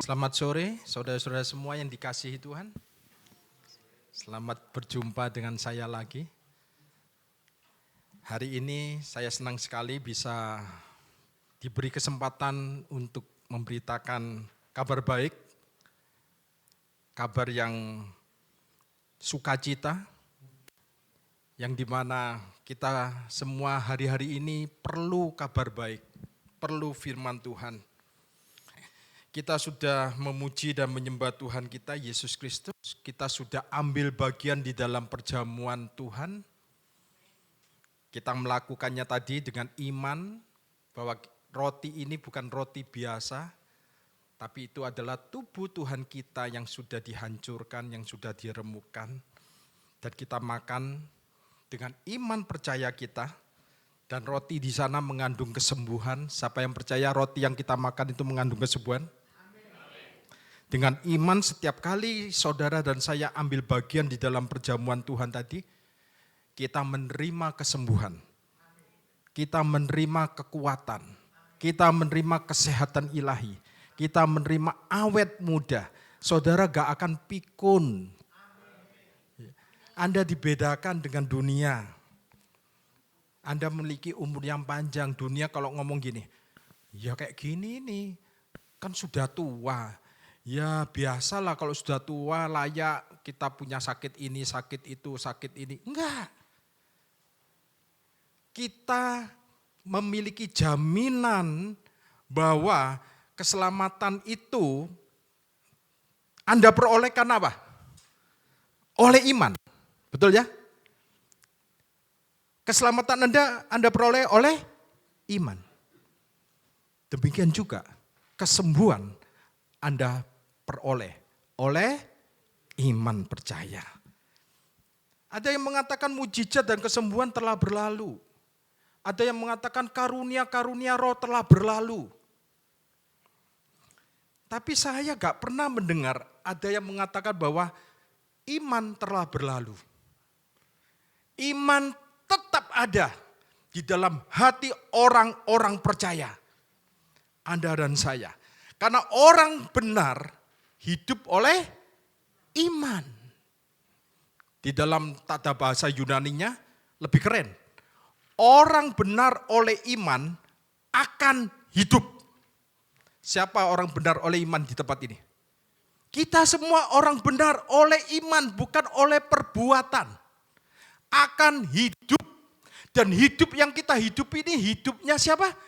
Selamat sore, saudara-saudara semua yang dikasihi Tuhan. Selamat berjumpa dengan saya lagi. Hari ini saya senang sekali bisa diberi kesempatan untuk memberitakan kabar baik, kabar yang sukacita, yang dimana kita semua hari-hari ini perlu kabar baik, perlu firman Tuhan. Kita sudah memuji dan menyembah Tuhan kita, Yesus Kristus. Kita sudah ambil bagian di dalam perjamuan Tuhan. Kita melakukannya tadi dengan iman bahwa roti ini bukan roti biasa, tapi itu adalah tubuh Tuhan kita yang sudah dihancurkan, yang sudah diremukkan. Dan kita makan dengan iman percaya kita. Dan roti di sana mengandung kesembuhan. Siapa yang percaya roti yang kita makan itu mengandung kesembuhan? Dengan iman setiap kali saudara dan saya ambil bagian di dalam perjamuan Tuhan tadi, kita menerima kesembuhan, kita menerima kekuatan, kita menerima kesehatan ilahi, kita menerima awet muda. Saudara gak akan pikun. Anda dibedakan dengan dunia. Anda memiliki umur yang panjang. Dunia kalau ngomong gini, ya kayak gini nih, kan sudah tua. Ya biasalah kalau sudah tua layak kita punya sakit ini, sakit itu, sakit ini. Enggak. Kita memiliki jaminan bahwa keselamatan itu Anda peroleh karena apa? Oleh iman. Betul ya? Keselamatan Anda peroleh oleh iman. Demikian juga kesembuhan Anda peroleh oleh iman percaya. Ada yang mengatakan mujizat dan kesembuhan telah berlalu. Ada yang mengatakan karunia-karunia roh telah berlalu. Tapi saya gak pernah mendengar ada yang mengatakan bahwa iman telah berlalu. Iman tetap ada di dalam hati orang-orang percaya. Anda dan saya. Karena orang benar hidup oleh iman. Di dalam tata bahasa Yunaninya lebih keren. Orang benar oleh iman akan hidup. Siapa orang benar oleh iman di tempat ini? Kita semua orang benar oleh iman, bukan oleh perbuatan. Akan hidup. Dan hidup yang kita hidup ini hidupnya siapa?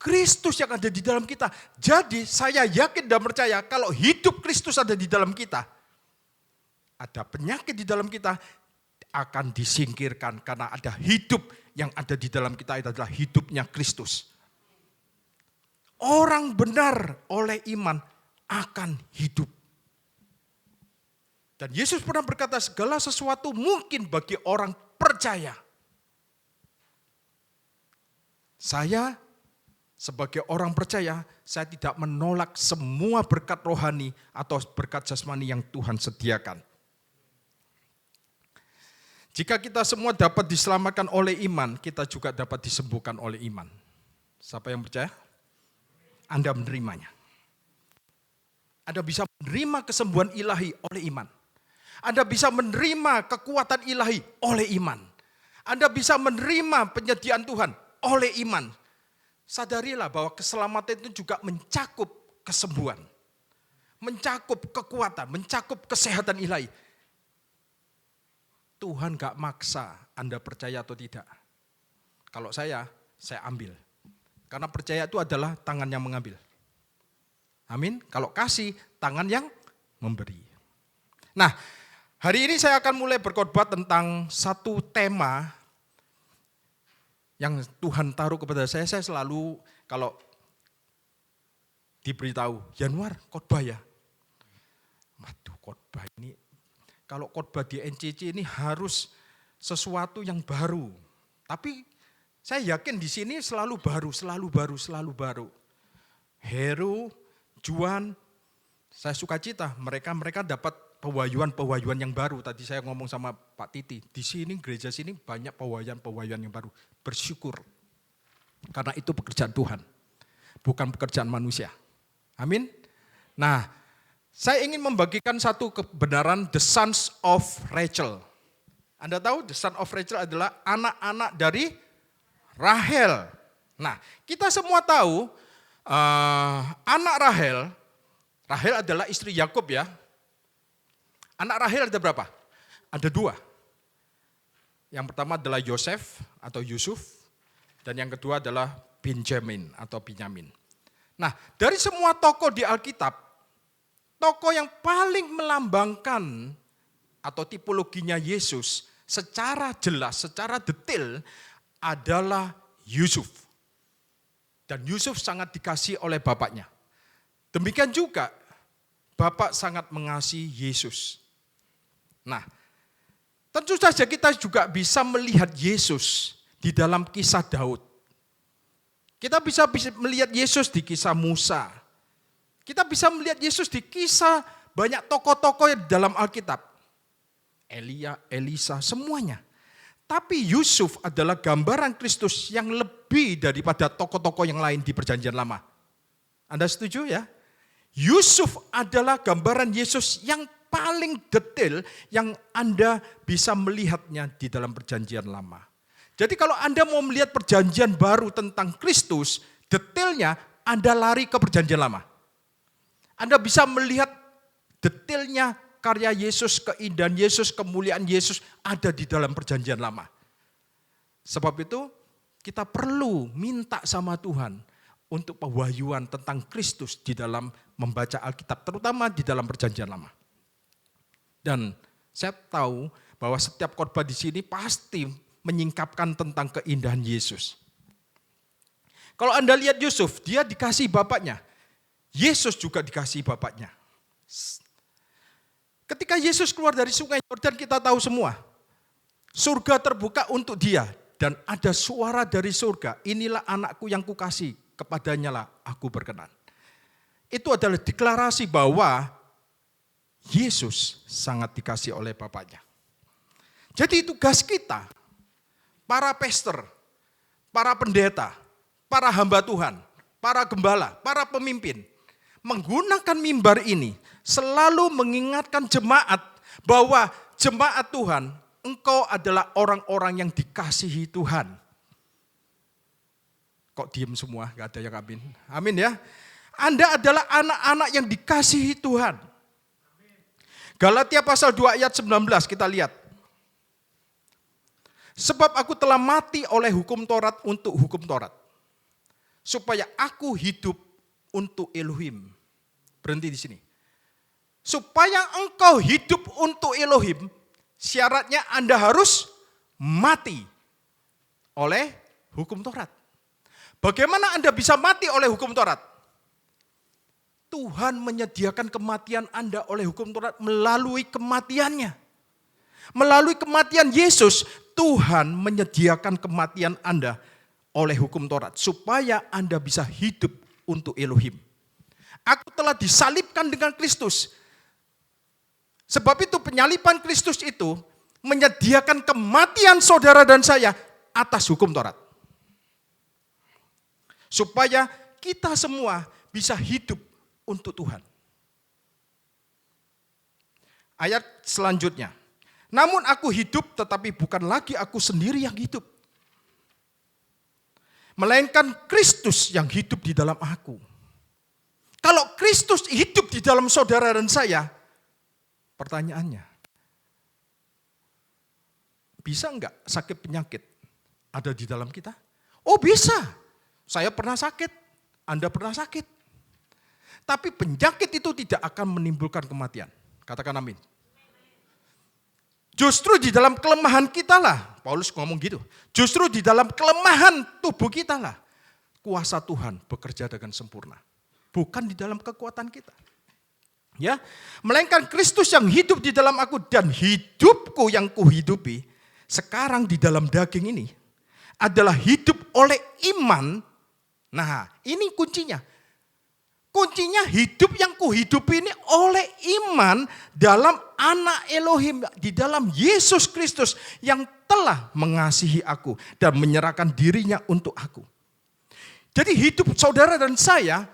Kristus yang ada di dalam kita. Jadi saya yakin dan percaya kalau hidup Kristus ada di dalam kita, ada penyakit di dalam kita akan disingkirkan karena ada hidup yang ada di dalam kita, itu adalah hidupnya Kristus. Orang benar oleh iman akan hidup. Dan Yesus pernah berkata segala sesuatu mungkin bagi orang percaya. Saya sebagai orang percaya, saya tidak menolak semua berkat rohani atau berkat jasmani yang Tuhan sediakan. Jika kita semua dapat diselamatkan oleh iman, kita juga dapat disembuhkan oleh iman. Siapa yang percaya? Anda menerimanya. Anda bisa menerima kesembuhan ilahi oleh iman. Anda bisa menerima kekuatan ilahi oleh iman. Anda bisa menerima penyediaan Tuhan oleh iman. Sadarilah bahwa keselamatan itu juga mencakup kesembuhan. Mencakup kekuatan, mencakup kesehatan ilahi. Tuhan gak maksa Anda percaya atau tidak. Kalau saya ambil. Karena percaya itu adalah tangan yang mengambil. Amin. Kalau kasih, tangan yang memberi. Nah, hari ini saya akan mulai berkhotbah tentang satu tema yang Tuhan taruh kepada saya selalu kalau diberitahu, Januar khotbah ya. Waduh khotbah ini, kalau khotbah di NCC ini harus sesuatu yang baru. Tapi saya yakin di sini selalu baru. Heru, Juan, saya sukacita mereka dapat pewahyuan yang baru. Tadi saya ngomong sama Pak Titi, di sini gereja sini banyak pewahyuan yang baru. Bersyukur. Karena itu pekerjaan Tuhan, bukan pekerjaan manusia. Amin. Nah, Saya ingin membagikan satu kebenaran The Sons of Rachel. Anda tahu The Sons of Rachel adalah anak-anak dari Rahel. Nah, kita semua tahu anak Rahel adalah istri Yakub ya. Anak Rahel ada berapa? Ada 2. Yang pertama adalah Yosef atau Yusuf, dan yang kedua adalah Benjamin atau Binyamin. Nah, dari semua tokoh di Alkitab, tokoh yang paling melambangkan atau tipologinya Yesus secara jelas, secara detail adalah Yusuf. Dan Yusuf sangat dikasihi oleh bapaknya. Demikian juga bapak sangat mengasihi Yesus. Nah, tentu saja kita juga bisa melihat Yesus di dalam kisah Daud. Kita bisa melihat Yesus di kisah Musa. Kita bisa melihat Yesus di kisah banyak tokoh-tokoh di dalam Alkitab. Elia, Elisa, semuanya. Tapi Yusuf adalah gambaran Kristus yang lebih daripada tokoh-tokoh yang lain di Perjanjian Lama. Anda setuju ya? Yusuf adalah gambaran Yesus yang paling detail yang Anda bisa melihatnya di dalam Perjanjian Lama. Jadi kalau Anda mau melihat Perjanjian Baru tentang Kristus, detailnya Anda lari ke Perjanjian Lama. Anda bisa melihat detailnya karya Yesus, keindahan Yesus, kemuliaan Yesus ada di dalam Perjanjian Lama. Sebab itu kita perlu minta sama Tuhan untuk pewahyuan tentang Kristus di dalam membaca Alkitab, terutama di dalam Perjanjian Lama. Dan saya tahu bahwa setiap khotbah di sini pasti menyingkapkan tentang keindahan Yesus. Kalau Anda lihat Yusuf, dia dikasih bapaknya. Yesus juga dikasihi bapaknya. Ketika Yesus keluar dari sungai Yordan, kita tahu semua. Surga terbuka untuk dia. Dan ada suara dari surga, inilah anakku yang kukasih, kepadanya lah aku berkenan. Itu adalah deklarasi bahwa Yesus sangat dikasihi oleh bapaknya. Jadi tugas kita, para pastor, para pendeta, para hamba Tuhan, para gembala, para pemimpin, menggunakan mimbar ini selalu mengingatkan jemaat bahwa jemaat Tuhan, engkau adalah orang-orang yang dikasihi Tuhan. Kok diem semua? Gak ada yang amin. Amin ya. Anda adalah anak-anak yang dikasihi Tuhan. Galatia pasal 2 ayat 19 kita lihat. Sebab aku telah mati oleh hukum Taurat untuk hukum Taurat, supaya aku hidup untuk Elohim. Berhenti di sini. Supaya engkau hidup untuk Elohim, syaratnya Anda harus mati oleh hukum Taurat. Bagaimana Anda bisa mati oleh hukum Taurat? Tuhan menyediakan kematian Anda oleh hukum Taurat melalui kematiannya. Melalui kematian Yesus, Tuhan menyediakan kematian Anda oleh hukum Taurat. Supaya Anda bisa hidup untuk Elohim. Aku telah disalibkan dengan Kristus. Sebab itu penyaliban Kristus itu menyediakan kematian saudara dan saya atas hukum Taurat. Supaya kita semua bisa hidup untuk Tuhan. Ayat selanjutnya. Namun aku hidup tetapi bukan lagi aku sendiri yang hidup. Melainkan Kristus yang hidup di dalam aku. Kalau Kristus hidup di dalam saudara dan saya, pertanyaannya, bisa enggak sakit penyakit ada di dalam kita? Oh bisa, saya pernah sakit, Anda pernah sakit. Tapi penyakit itu tidak akan menimbulkan kematian. Katakan amin. Justru di dalam kelemahan kita lah, Paulus ngomong gitu. Justru di dalam kelemahan tubuh kita lah, kuasa Tuhan bekerja dengan sempurna. Bukan di dalam kekuatan kita. Ya, melainkan Kristus yang hidup di dalam aku dan hidupku yang kuhidupi sekarang di dalam daging ini adalah hidup oleh iman. Nah, ini kuncinya. Kuncinya hidup yang kuhidupi ini oleh iman dalam Anak Elohim, di dalam Yesus Kristus yang telah mengasihi aku dan menyerahkan dirinya untuk aku. Jadi hidup saudara dan saya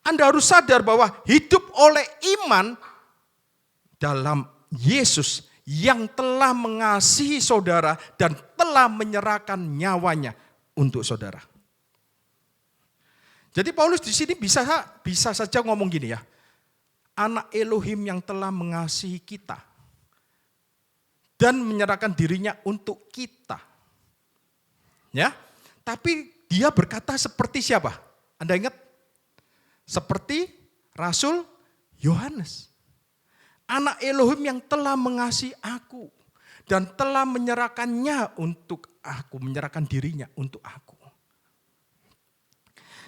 Anda harus sadar bahwa hidup oleh iman dalam Yesus yang telah mengasihi saudara dan telah menyerahkan nyawanya untuk saudara. Jadi Paulus di sini bisa saja ngomong gini ya. Anak Elohim yang telah mengasihi kita dan menyerahkan dirinya untuk kita. Ya. Tapi dia berkata seperti siapa? Anda ingat? Seperti Rasul Yohanes. Anak Elohim yang telah mengasihi aku dan telah menyerahkannya untuk aku, menyerahkan dirinya untuk aku.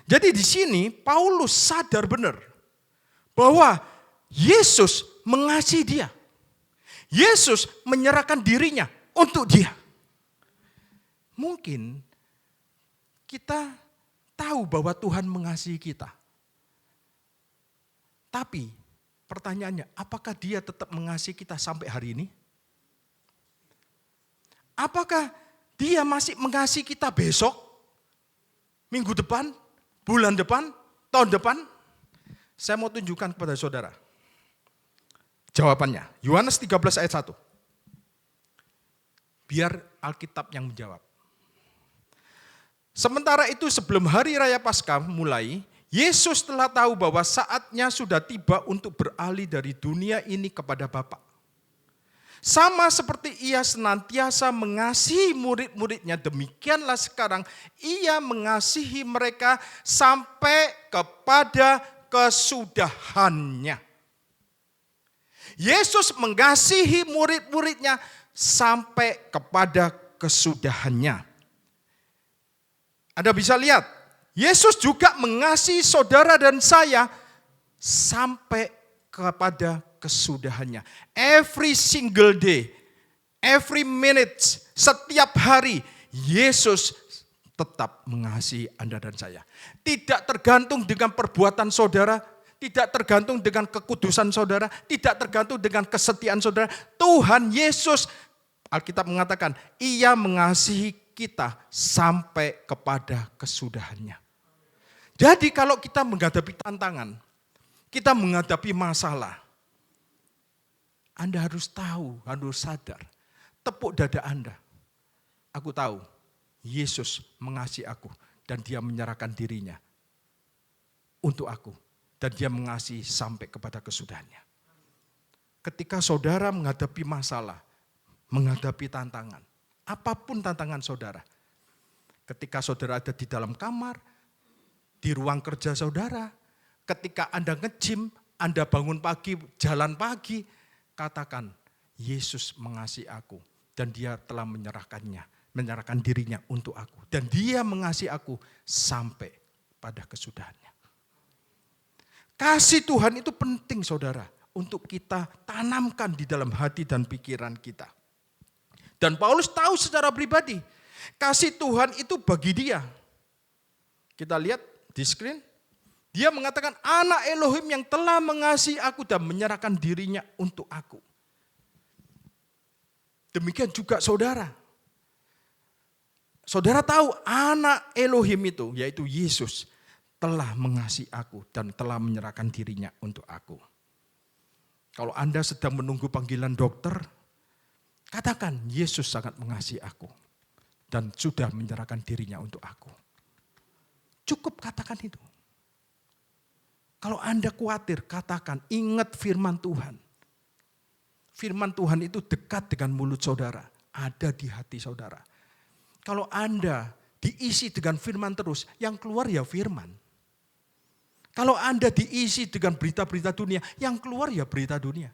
Jadi di sini Paulus sadar benar bahwa Yesus mengasihi dia. Yesus menyerahkan dirinya untuk dia. Mungkin kita tahu bahwa Tuhan mengasihi kita. Tapi pertanyaannya, apakah dia tetap mengasihi kita sampai hari ini? Apakah dia masih mengasihi kita besok, minggu depan, bulan depan, tahun depan? Saya mau tunjukkan kepada saudara. Jawabannya, Yohanes 13 ayat 1. Biar Alkitab yang menjawab. Sementara itu sebelum hari raya Paskah mulai, Yesus telah tahu bahwa saatnya sudah tiba untuk beralih dari dunia ini kepada Bapa. Sama seperti ia senantiasa mengasihi murid-muridnya, demikianlah sekarang ia mengasihi mereka sampai kepada kesudahannya. Yesus mengasihi murid-muridnya sampai kepada kesudahannya. Anda bisa lihat, Yesus juga mengasihi saudara dan saya sampai kepada kesudahannya. Every single day, every minute, setiap hari, Yesus tetap mengasihi Anda dan saya. Tidak tergantung dengan perbuatan saudara, tidak tergantung dengan kekudusan saudara, tidak tergantung dengan kesetiaan saudara. Tuhan Yesus, Alkitab mengatakan, ia mengasihi kita sampai kepada kesudahannya. Jadi kalau kita menghadapi tantangan, kita menghadapi masalah, Anda harus tahu, harus sadar, tepuk dada Anda. Aku tahu, Yesus mengasihi aku dan dia menyerahkan dirinya untuk aku. Dan dia mengasihi sampai kepada kesudahannya. Ketika saudara menghadapi masalah, menghadapi tantangan, apapun tantangan saudara. Ketika saudara ada di dalam kamar, di ruang kerja saudara, ketika Anda nge-gym, Anda bangun pagi, jalan pagi, katakan, Yesus mengasihi aku dan dia telah menyerahkan dirinya untuk aku. Dan dia mengasihi aku sampai pada kesudahannya. Kasih Tuhan itu penting saudara, untuk kita tanamkan di dalam hati dan pikiran kita. Dan Paulus tahu secara pribadi, kasih Tuhan itu bagi dia. Kita lihat di screen, dia mengatakan anak Elohim yang telah mengasihi aku dan menyerahkan dirinya untuk aku. Demikian juga saudara. Saudara tahu anak Elohim itu, yaitu Yesus, telah mengasihi aku dan telah menyerahkan dirinya untuk aku. Kalau Anda sedang menunggu panggilan dokter, katakan Yesus sangat mengasihi aku dan sudah menyerahkan dirinya untuk aku. Cukup katakan itu. Kalau Anda khawatir, katakan ingat firman Tuhan. Firman Tuhan itu dekat dengan mulut saudara, ada di hati saudara. Kalau Anda diisi dengan firman terus, yang keluar ya firman. Kalau Anda diisi dengan berita-berita dunia, yang keluar ya berita dunia.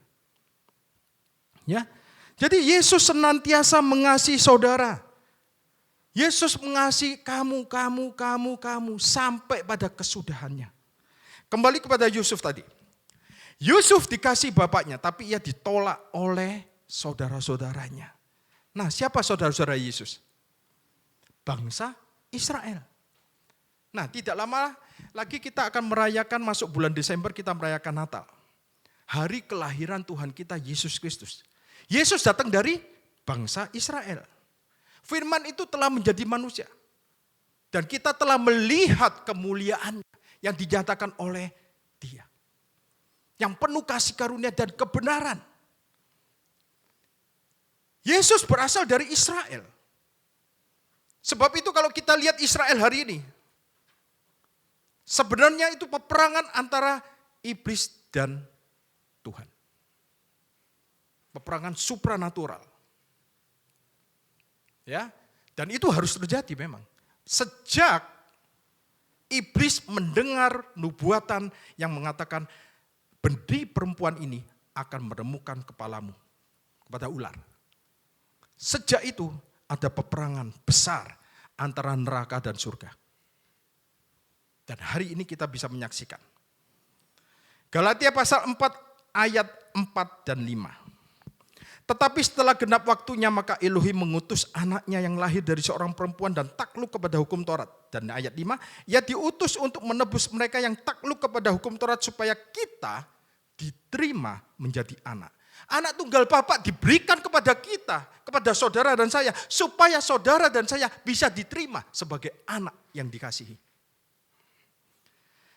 Ya. Jadi Yesus senantiasa mengasihi saudara. Yesus mengasihi kamu sampai pada kesudahannya. Kembali kepada Yusuf tadi. Yusuf dikasih bapaknya, tapi ia ditolak oleh saudara-saudaranya. Nah, siapa saudara-saudara Yesus? Bangsa Israel. Nah, tidak lama lagi kita akan merayakan, masuk bulan Desember kita merayakan Natal. Hari kelahiran Tuhan kita Yesus Kristus. Yesus datang dari bangsa Israel. Firman itu telah menjadi manusia. Dan kita telah melihat kemuliaan yang dinyatakan oleh Dia. Yang penuh kasih karunia dan kebenaran. Yesus berasal dari Israel. Sebab itu kalau kita lihat Israel hari ini, sebenarnya itu peperangan antara iblis dan Tuhan. Peperangan supranatural. Ya, dan itu harus terjadi memang. Sejak iblis mendengar nubuatan yang mengatakan benih perempuan ini akan menemukan kepalamu kepada ular. Sejak itu ada peperangan besar antara neraka dan surga. Dan hari ini kita bisa menyaksikan. Galatia pasal 4 ayat 4 dan 5. Tetapi setelah genap waktunya maka Elohim mengutus anaknya yang lahir dari seorang perempuan dan takluk kepada hukum Taurat. Dan ayat 5, ia diutus untuk menebus mereka yang takluk kepada hukum Taurat supaya kita diterima menjadi anak. Anak tunggal Bapa diberikan kepada kita, kepada saudara dan saya, supaya saudara dan saya bisa diterima sebagai anak yang dikasihi.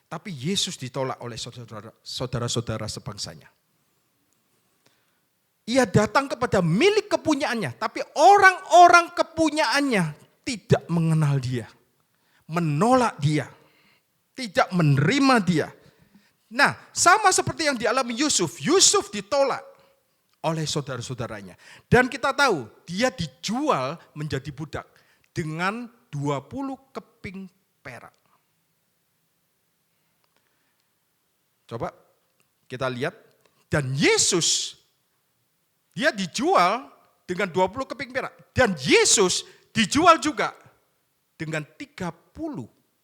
Tapi Yesus ditolak oleh saudara-saudara sebangsanya. Ia datang kepada milik kepunyaannya, tapi orang-orang kepunyaannya tidak mengenal dia, menolak dia, tidak menerima dia. Nah, sama seperti yang dialami Yusuf. Yusuf ditolak oleh saudara-saudaranya. Dan kita tahu dia dijual menjadi budak dengan 20 keping perak. Coba kita lihat. Dan Yesus, dia dijual dengan 20 keping perak. Dan Yesus dijual juga dengan 30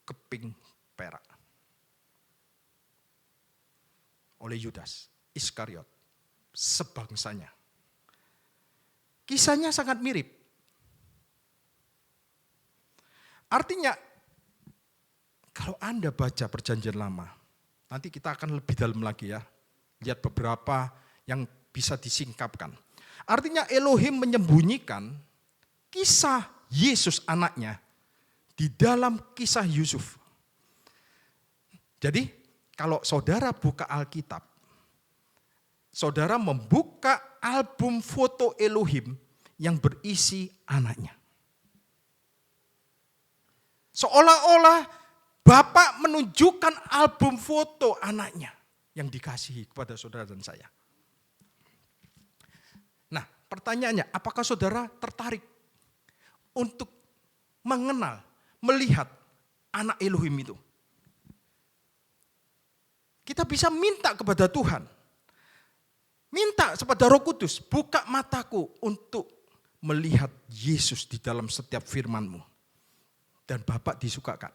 keping perak. Oleh Yudas Iskariot, sebangsanya. Kisahnya sangat mirip. Artinya, kalau Anda baca perjanjian lama, nanti kita akan lebih dalam lagi ya. Lihat beberapa yang bisa disingkapkan. Artinya Elohim menyembunyikan kisah Yesus anaknya di dalam kisah Yusuf. Jadi kalau saudara buka Alkitab, saudara membuka album foto Elohim yang berisi anaknya. Seolah-olah Bapak menunjukkan album foto anaknya yang dikasihi kepada saudara dan saya. Nah, pertanyaannya, apakah saudara tertarik untuk mengenal, melihat anak Elohim itu? Kita bisa minta kepada Tuhan. Minta kepada Roh Kudus, buka mataku untuk melihat Yesus di dalam setiap firman-Mu. Dan Bapak disukakan.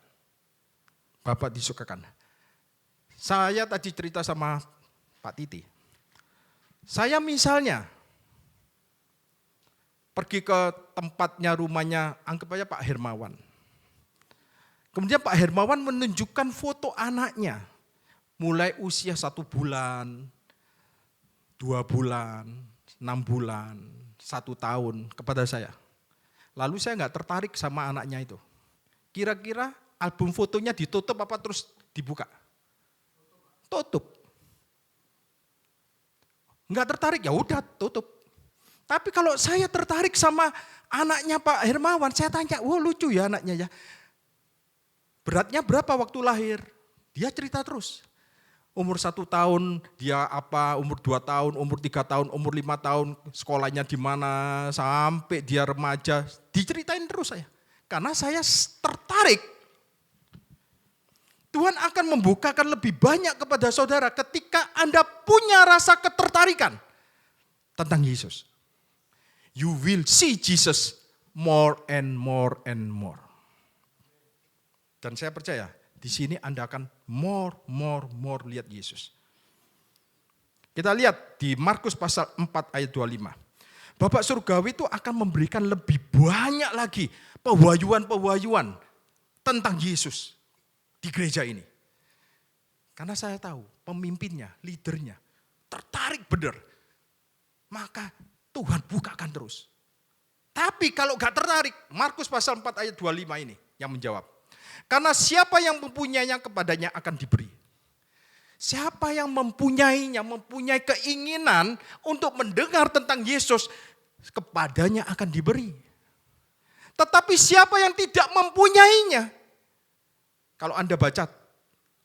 Bapak disukakan. Saya tadi cerita sama Pak Titi. Saya misalnya pergi ke tempatnya, rumahnya, anggap aja Pak Hermawan. Kemudian Pak Hermawan menunjukkan foto anaknya. Mulai usia 1 bulan, 2 bulan, 6 bulan, 1 tahun kepada saya. Lalu saya nggak tertarik sama anaknya itu. Kira-kira album fotonya ditutup apa terus dibuka? Tutup. Nggak tertarik, ya udah tutup. Tapi kalau saya tertarik sama anaknya Pak Hermawan, saya tanya, wah lucu ya anaknya ya. Beratnya berapa waktu lahir? Dia cerita terus. Umur 1 tahun dia apa, umur 2 tahun, umur 3 tahun, umur 5 tahun, sekolahnya di mana, sampai dia remaja, diceritain terus saya. Karena saya tertarik. Tuhan akan membukakan lebih banyak kepada saudara ketika Anda punya rasa ketertarikan tentang Yesus. You will see Jesus more and more and more. Dan saya percaya, di sini Anda akan more lihat Yesus. Kita lihat di Markus pasal 4 ayat 25. Bapak surgawi itu akan memberikan lebih banyak lagi pewahyuan tentang Yesus di gereja ini. Karena saya tahu pemimpinnya, leadernya tertarik benar. Maka Tuhan bukakan terus. Tapi kalau gak tertarik, Markus pasal 4 ayat 25 ini yang menjawab. Karena siapa yang mempunyainya kepadanya akan diberi. Siapa yang mempunyainya, mempunyai keinginan untuk mendengar tentang Yesus, kepadanya akan diberi. Tetapi siapa yang tidak mempunyainya, kalau Anda baca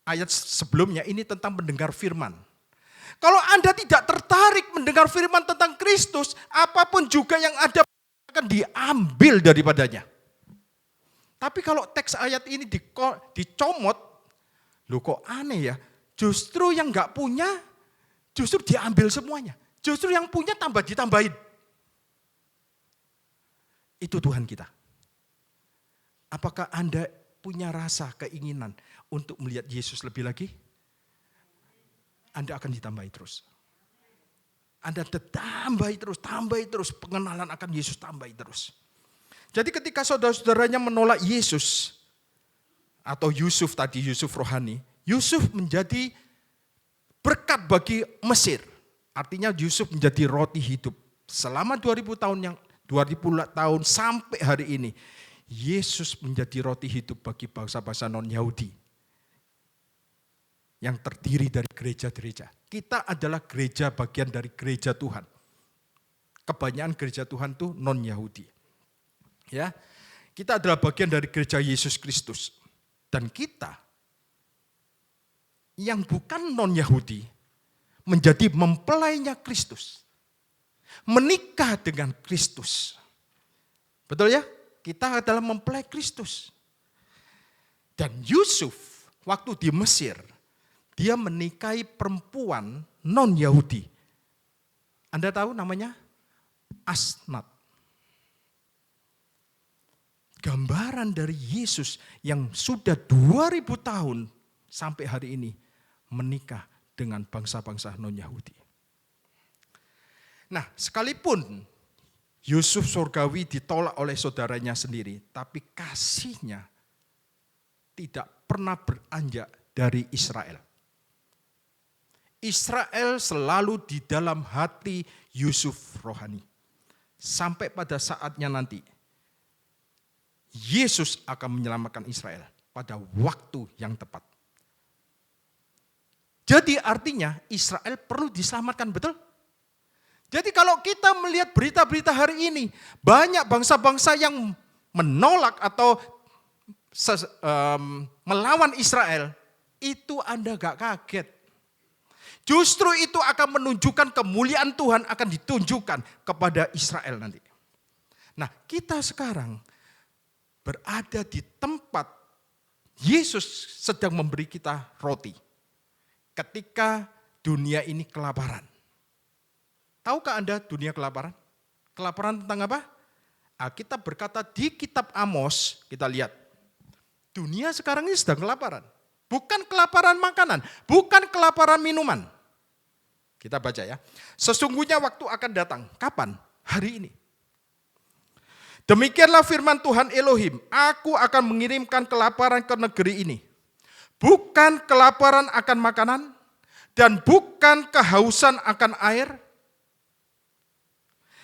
ayat sebelumnya ini tentang mendengar firman. Kalau Anda tidak tertarik mendengar firman tentang Kristus, apapun juga yang ada akan diambil daripadanya. Tapi kalau teks ayat ini dicomot, loh kok aneh ya, justru yang nggak punya, justru diambil semuanya. Justru yang punya tambah ditambahin. Itu Tuhan kita. Apakah Anda punya rasa keinginan untuk melihat Yesus lebih lagi? Anda akan ditambahi terus. Anda tambahi terus, pengenalan akan Yesus tambahi terus. Jadi ketika saudara-saudaranya menolak Yesus, atau Yusuf tadi, Yusuf rohani, Yusuf menjadi berkat bagi Mesir. Artinya Yusuf menjadi roti hidup. Selama 2000 tahun sampai hari ini, Yesus menjadi roti hidup bagi bangsa-bangsa non-Yahudi. Yang terdiri dari gereja-gereja. Kita adalah gereja, bagian dari gereja Tuhan. Kebanyakan gereja Tuhan itu non-Yahudi. Ya, kita adalah bagian dari gereja Yesus Kristus. Dan kita yang bukan non-Yahudi menjadi mempelainya Kristus. Menikah dengan Kristus. Betul ya? Kita adalah mempelai Kristus. Dan Yusuf waktu di Mesir, dia menikahi perempuan non-Yahudi. Anda tahu namanya? Asnat. Gambaran dari Yesus yang sudah 2000 tahun sampai hari ini menikah dengan bangsa-bangsa non-Yahudi. Nah, sekalipun Yusuf surgawi ditolak oleh saudaranya sendiri, tapi kasihnya tidak pernah beranjak dari Israel. Israel selalu di dalam hati Yusuf rohani. Sampai pada saatnya nanti, Yesus akan menyelamatkan Israel pada waktu yang tepat. Jadi artinya Israel perlu diselamatkan, betul? Jadi kalau kita melihat berita-berita hari ini, banyak bangsa-bangsa yang menolak atau melawan Israel, itu Anda gak kaget. Justru itu akan menunjukkan kemuliaan Tuhan akan ditunjukkan kepada Israel nanti. Nah, kita sekarang berada di tempat Yesus sedang memberi kita roti. Ketika dunia ini kelaparan. Tahukah Anda dunia kelaparan? Kelaparan tentang apa? Alkitab berkata di kitab Amos, kita lihat. Dunia sekarang ini sedang kelaparan. Bukan kelaparan makanan, bukan kelaparan minuman. Kita baca ya. Sesungguhnya waktu akan datang. Kapan? Hari ini. Demikianlah firman Tuhan Elohim. Aku akan mengirimkan kelaparan ke negeri ini. Bukan kelaparan akan makanan. Dan bukan kehausan akan air.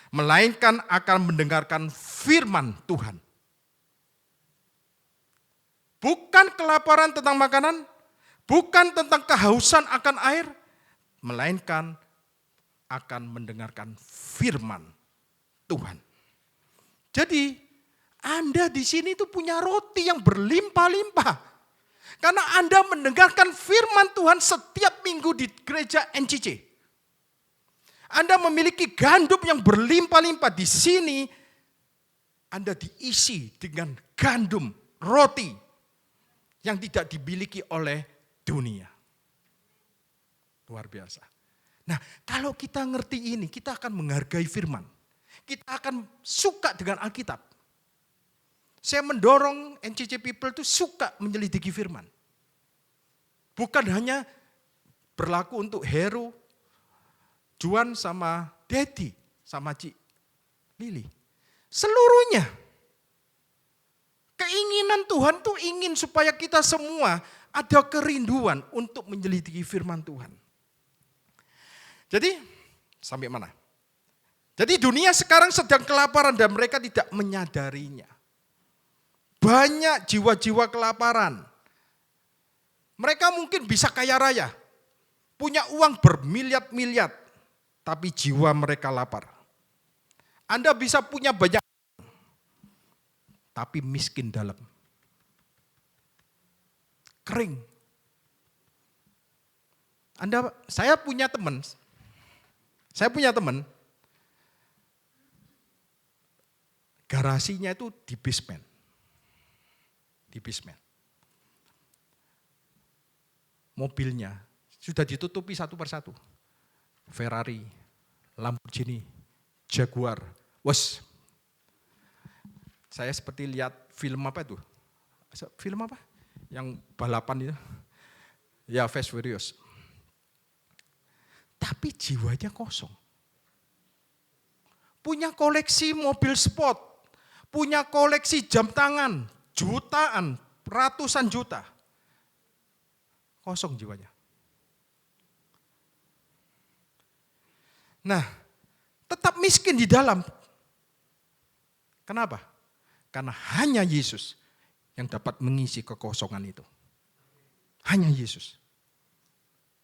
Melainkan akan mendengarkan firman Tuhan. Bukan kelaparan tentang makanan. Bukan tentang kehausan akan air. Melainkan akan mendengarkan firman Tuhan. Jadi Anda di sini itu punya roti yang berlimpah-limpah. Karena Anda mendengarkan firman Tuhan setiap minggu di gereja NCC. Anda memiliki gandum yang berlimpah-limpah. Di sini Anda diisi dengan gandum, roti yang tidak dimiliki oleh dunia. Luar biasa. Nah, kalau kita ngerti ini, kita akan menghargai firman. Kita akan suka dengan Alkitab. Saya mendorong NCC People itu suka menyelidiki firman. Bukan hanya berlaku untuk Heru, Juan sama Dedi, sama Cik Lili. Seluruhnya. Keinginan Tuhan tuh ingin supaya kita semua ada kerinduan untuk menyelidiki firman Tuhan. Jadi, sampai mana? Jadi dunia sekarang sedang kelaparan dan mereka tidak menyadarinya. Banyak jiwa-jiwa kelaparan. Mereka mungkin bisa kaya raya. punya uang bermiliar-miliar, tapi jiwa mereka lapar. Anda bisa punya banyak, tapi miskin dalam. Kering. Saya punya teman, garasinya itu di basement. Mobilnya sudah ditutupi satu persatu. Ferrari, Lamborghini, Jaguar. Wes. Saya seperti lihat film apa itu? Film apa? Yang balapan itu. Ya, Fast Furious. Tapi jiwanya kosong. Punya koleksi mobil sport, punya koleksi jam tangan, jutaan, ratusan juta. Kosong jiwanya. Nah, tetap miskin di dalam. Kenapa? Karena hanya Yesus yang dapat mengisi kekosongan itu. Hanya Yesus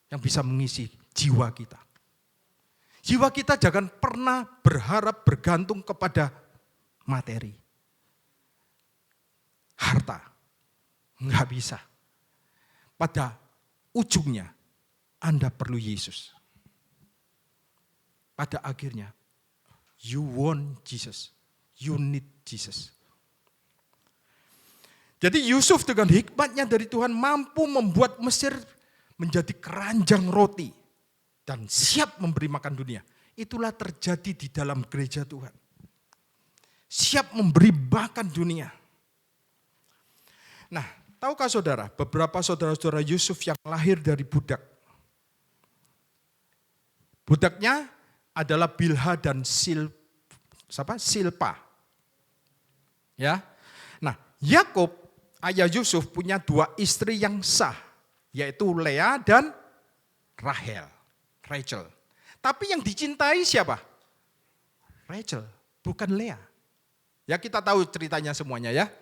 yang bisa mengisi jiwa kita. Jiwa kita jangan pernah berharap bergantung kepada materi. Harta. Enggak bisa. Pada ujungnya Anda perlu Yesus. Pada akhirnya you want Jesus. You need Jesus. Jadi Yusuf dengan hikmatnya dari Tuhan mampu membuat Mesir menjadi keranjang roti dan siap memberi makan dunia. Itulah terjadi di dalam gereja Tuhan. Siap memberi makan dunia. Nah, tahukah saudara, beberapa saudara-saudara Yusuf yang lahir dari budak. Budaknya adalah Bilha dan Silpa. Ya. Nah, Yakub, ayah Yusuf punya dua istri yang sah, yaitu Lea dan Rachel. Tapi yang dicintai siapa? Rachel, bukan Lea. Ya, kita tahu ceritanya semuanya ya.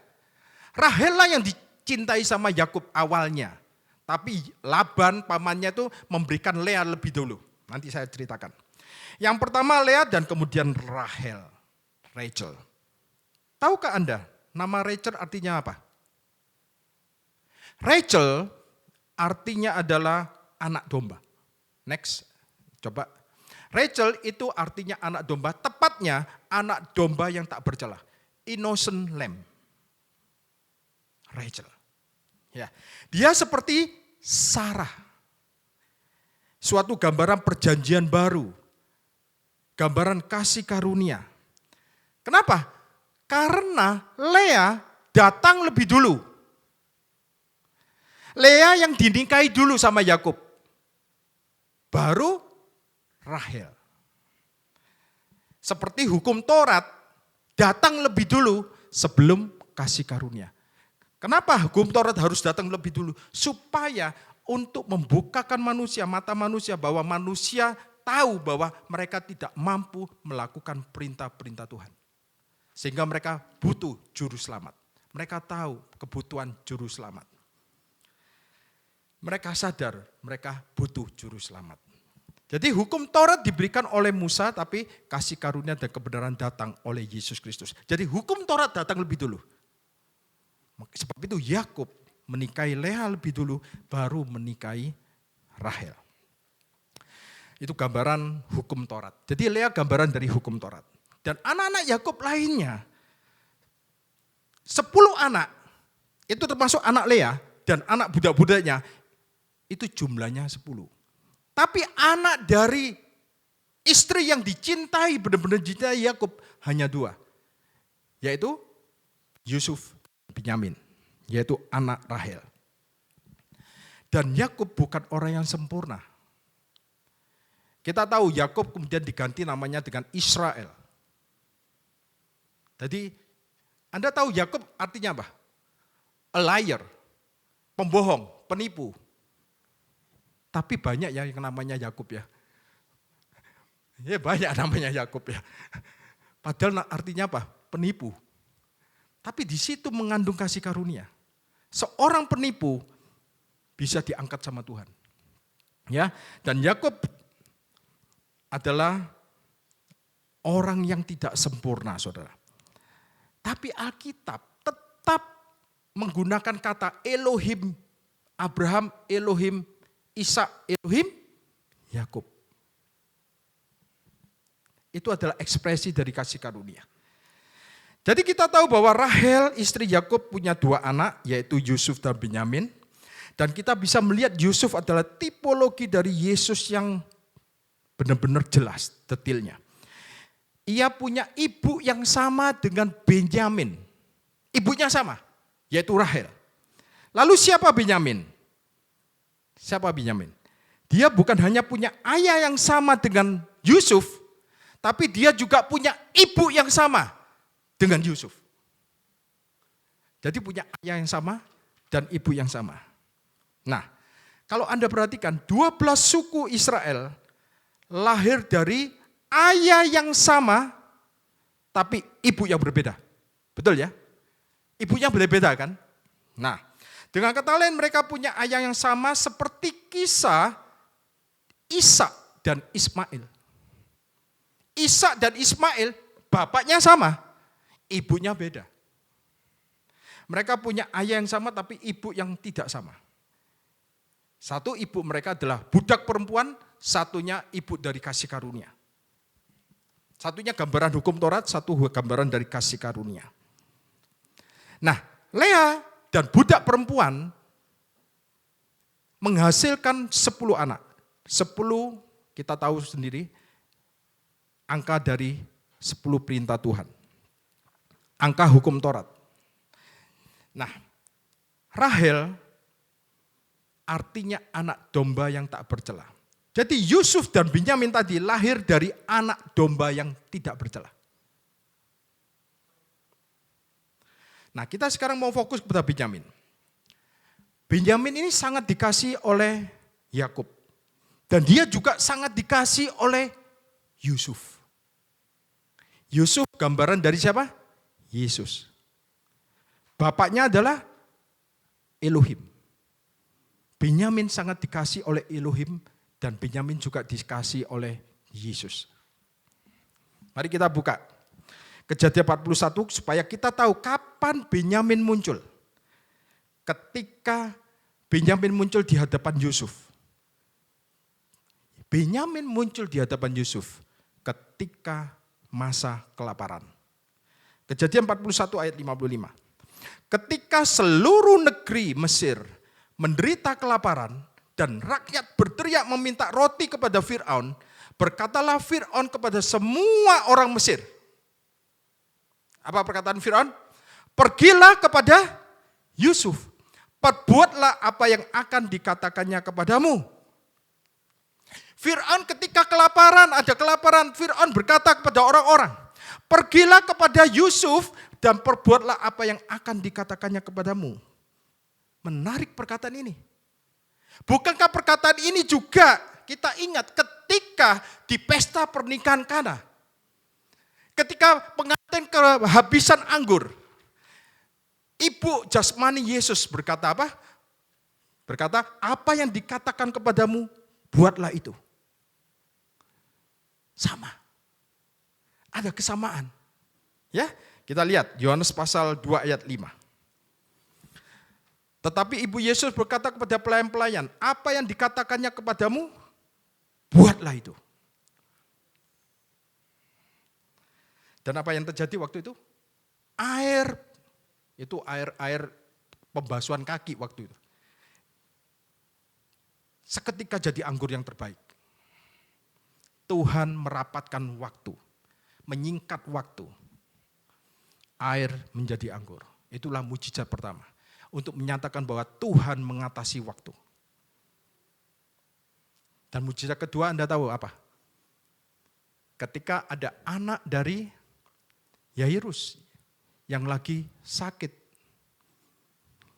Rahel lah yang dicintai sama Yakub awalnya. Tapi Laban pamannya itu memberikan Lea lebih dulu. Nanti saya ceritakan. Yang pertama Lea dan kemudian Rachel. Tahukah Anda nama Rachel artinya apa? Rachel artinya adalah anak domba. Next, coba. Rachel itu artinya anak domba, tepatnya anak domba yang tak bercela. Innocent lamb. Rachel. Ya, dia seperti Sarah. Suatu gambaran perjanjian baru. Gambaran kasih karunia. Kenapa? Karena Lea datang lebih dulu. Lea yang dinikahi dulu sama Yakub. Baru Rahel. Seperti hukum Taurat, datang lebih dulu sebelum kasih karunia. Kenapa hukum Taurat harus datang lebih dulu? Supaya untuk membukakan manusia, mata manusia, bahwa manusia tahu bahwa mereka tidak mampu melakukan perintah-perintah Tuhan. Sehingga mereka butuh juru selamat. Mereka tahu kebutuhan juru selamat. Mereka sadar mereka butuh juru selamat. Jadi hukum Taurat diberikan oleh Musa, tapi kasih karunia dan kebenaran datang oleh Yesus Kristus. Jadi hukum Taurat datang lebih dulu. Sebab itu Yakub menikahi Lea lebih dulu, baru menikahi Rahel. Itu gambaran hukum Taurat. Jadi Lea gambaran dari hukum Taurat. Dan anak-anak Yakub lainnya, 10 anak, itu termasuk anak Lea dan anak budak-budaknya, itu jumlahnya 10. Tapi anak dari istri yang dicintai, benar-benar dicintai Yakub hanya 2. Yaitu Yusuf dan Binyamin, yaitu anak Rahel. Dan Yakub bukan orang yang sempurna. Kita tahu Yakub kemudian diganti namanya dengan Israel. Jadi Anda tahu Yakub artinya apa? A liar, pembohong, penipu. Tapi banyak ya yang namanya Yakub ya. Ya banyak namanya Yakub ya. Padahal artinya apa? Penipu. Tapi di situ mengandung kasih karunia. Seorang penipu bisa diangkat sama Tuhan. Ya, dan Yakub adalah orang yang tidak sempurna, Saudara. Tapi Alkitab tetap menggunakan kata Elohim Abraham, Elohim Ishak, Elohim Yakub. Itu adalah ekspresi dari kasih karunia. Jadi kita tahu bahwa Rahel istri Yakub punya 2 anak, yaitu Yusuf dan Benyamin. Dan kita bisa melihat Yusuf adalah tipologi dari Yesus yang benar-benar jelas detailnya. Ia punya ibu yang sama dengan Benyamin. Ibunya sama, yaitu Rahel. Lalu siapa Benyamin? Siapa Benyamin? Dia bukan hanya punya ayah yang sama dengan Yusuf, tapi dia juga punya ibu yang sama dengan Yusuf. Jadi punya ayah yang sama dan ibu yang sama. Nah, kalau Anda perhatikan 12 suku Israel lahir dari ayah yang sama tapi ibu yang berbeda. Betul ya? Ibunya berbeda kan? Nah, dengan kata lain mereka punya ayah yang sama seperti kisah Ishak dan Ismail. Ishak dan Ismail bapaknya sama, ibunya beda. Mereka punya ayah yang sama tapi ibu yang tidak sama. Satu ibu mereka adalah budak perempuan, satunya ibu dari kasih karunia. Satunya gambaran hukum Taurat, satu gambaran dari kasih karunia. Nah, Lea dan budak perempuan menghasilkan 10 anak. 10 kita tahu sendiri angka dari 10 perintah Tuhan. Angka hukum Taurat. Nah, Rahel artinya anak domba yang tak bercela. Jadi Yusuf dan Benyamin tadi lahir dari anak domba yang tidak bercela. Nah, kita sekarang mau fokus kepada Benyamin. Benyamin ini sangat dikasih oleh Yakub. Dan dia juga sangat dikasih oleh Yusuf. Yusuf gambaran dari siapa? Yesus. Bapaknya adalah Elohim. Benyamin sangat dikasih oleh Elohim dan Benyamin juga dikasih oleh Yesus. Mari kita buka Kejadian 41 supaya kita tahu kapan Benyamin muncul. Ketika Benyamin muncul di hadapan Yusuf. Benyamin muncul di hadapan Yusuf ketika masa kelaparan. Kejadian 41 ayat 55. Ketika seluruh negeri Mesir menderita kelaparan dan rakyat berteriak meminta roti kepada Fir'aun, berkatalah Fir'aun kepada semua orang Mesir. Apa perkataan Fir'aun? Pergilah kepada Yusuf, perbuatlah apa yang akan dikatakannya kepadamu. Fir'aun ketika kelaparan, ada kelaparan, Fir'aun berkata kepada orang-orang, pergilah kepada Yusuf dan perbuatlah apa yang akan dikatakannya kepadamu. Menarik perkataan ini. Bukankah perkataan ini juga kita ingat ketika di pesta pernikahan Kana. Ketika pengantin kehabisan anggur. Ibu jasmani Yesus berkata apa? Berkata, apa yang dikatakan kepadamu, buatlah itu. Sama. Ada kesamaan. Ya, kita lihat Yohanes pasal 2 ayat 5. Tetapi ibu Yesus berkata kepada pelayan-pelayan, apa yang dikatakannya kepadamu, buatlah itu. Dan apa yang terjadi waktu itu? Air pembasuhan kaki waktu itu. Seketika jadi anggur yang terbaik. Tuhan merapatkan waktu, menyingkat waktu. Air menjadi anggur. Itulah mujizat pertama. Untuk menyatakan bahwa Tuhan mengatasi waktu. Dan mujizat kedua Anda tahu apa? Ketika ada anak dari Yairus yang lagi sakit.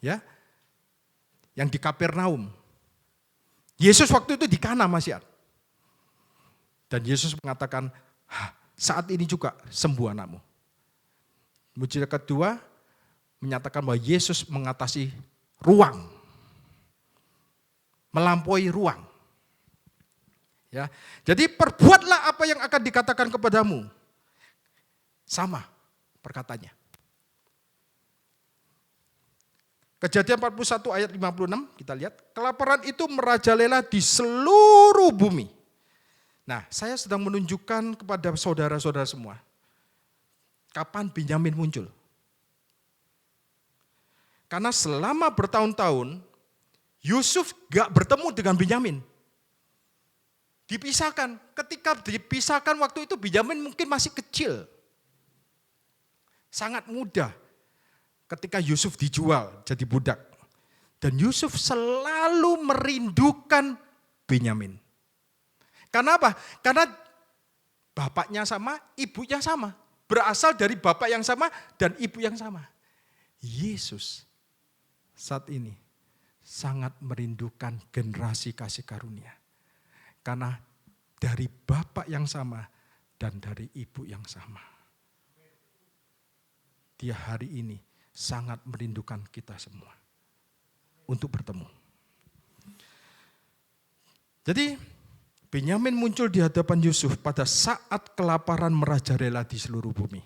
Ya. Yang di Kapernaum. Yesus waktu itu di Kana masih ada. Dan Yesus mengatakan, saat ini juga sembuh anakmu. Mujizat kedua menyatakan bahwa Yesus mengatasi ruang. Melampaui ruang. Ya. Jadi perbuatlah apa yang akan dikatakan kepadamu. Sama perkataannya. Kejadian 41 ayat 56 kita lihat. Kelaparan itu merajalela di seluruh bumi. Nah, saya sedang menunjukkan kepada saudara-saudara semua. Kapan Binyamin muncul? Karena selama bertahun-tahun Yusuf gak bertemu dengan Binyamin. Dipisahkan. Ketika dipisahkan waktu itu Binyamin mungkin masih kecil. Sangat muda. Ketika Yusuf dijual jadi budak. Dan Yusuf selalu merindukan Binyamin. Karena apa? Karena bapaknya sama, ibunya sama. Berasal dari bapak yang sama dan ibu yang sama. Yesus saat ini sangat merindukan generasi kasih karunia. Karena dari bapak yang sama dan dari ibu yang sama. Dia hari ini sangat merindukan kita semua untuk bertemu. Jadi Binyamin muncul di hadapan Yusuf pada saat kelaparan merajalela di seluruh bumi.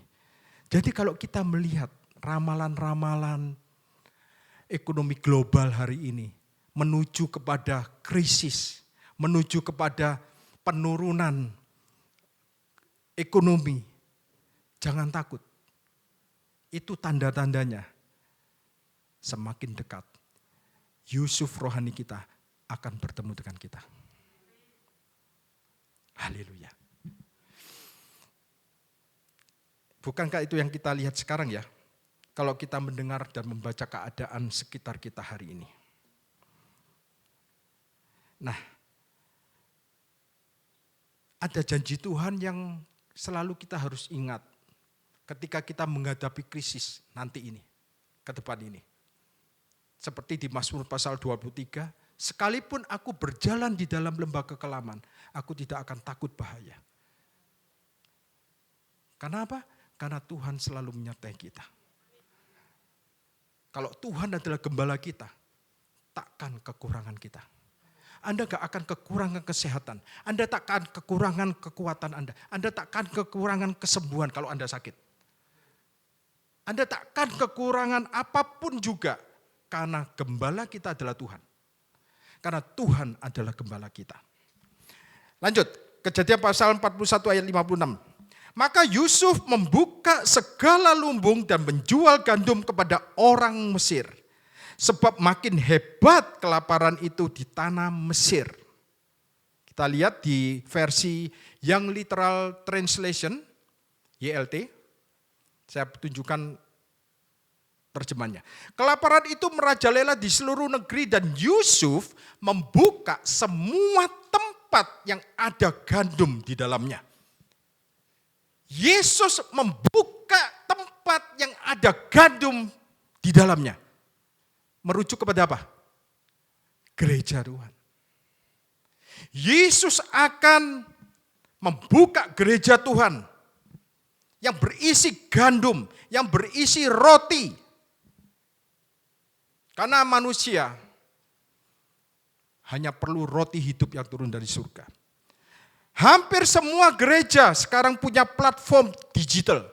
Jadi kalau kita melihat ramalan-ramalan ekonomi global hari ini menuju kepada krisis, menuju kepada penurunan ekonomi, jangan takut. Itu tanda-tandanya semakin dekat Yusuf rohani kita akan bertemu dengan kita. Haleluya. Bukankah itu yang kita lihat sekarang ya? Kalau kita mendengar dan membaca keadaan sekitar kita hari ini. Nah, ada janji Tuhan yang selalu kita harus ingat ketika kita menghadapi krisis nanti ini, ke depan ini. Seperti di Mazmur pasal 23, sekalipun aku berjalan di dalam lembah kekelaman, aku tidak akan takut bahaya. Karena apa? Karena Tuhan selalu menyertai kita. Kalau Tuhan adalah gembala kita, takkan kekurangan kita. Anda gak akan kekurangan kesehatan. Anda takkan kekurangan kekuatan Anda. Anda takkan kekurangan kesembuhan kalau Anda sakit. Anda takkan kekurangan apapun juga. Karena gembala kita adalah Tuhan. Karena Tuhan adalah gembala kita. Lanjut, Kejadian pasal 41 ayat 56. Maka Yusuf membuka segala lumbung dan menjual gandum kepada orang Mesir. Sebab makin hebat kelaparan itu di tanah Mesir. Kita lihat di versi Young Literal Translation, YLT. Saya tunjukkan terjemahnya. Kelaparan itu merajalela di seluruh negeri dan Yusuf membuka semua tempat yang ada gandum di dalamnya. Yesus membuka tempat yang ada gandum di dalamnya. Merujuk kepada apa? Gereja Tuhan. Yesus akan membuka gereja Tuhan yang berisi gandum, yang berisi roti. Karena manusia hanya perlu roti hidup yang turun dari surga. Hampir semua gereja sekarang punya platform digital.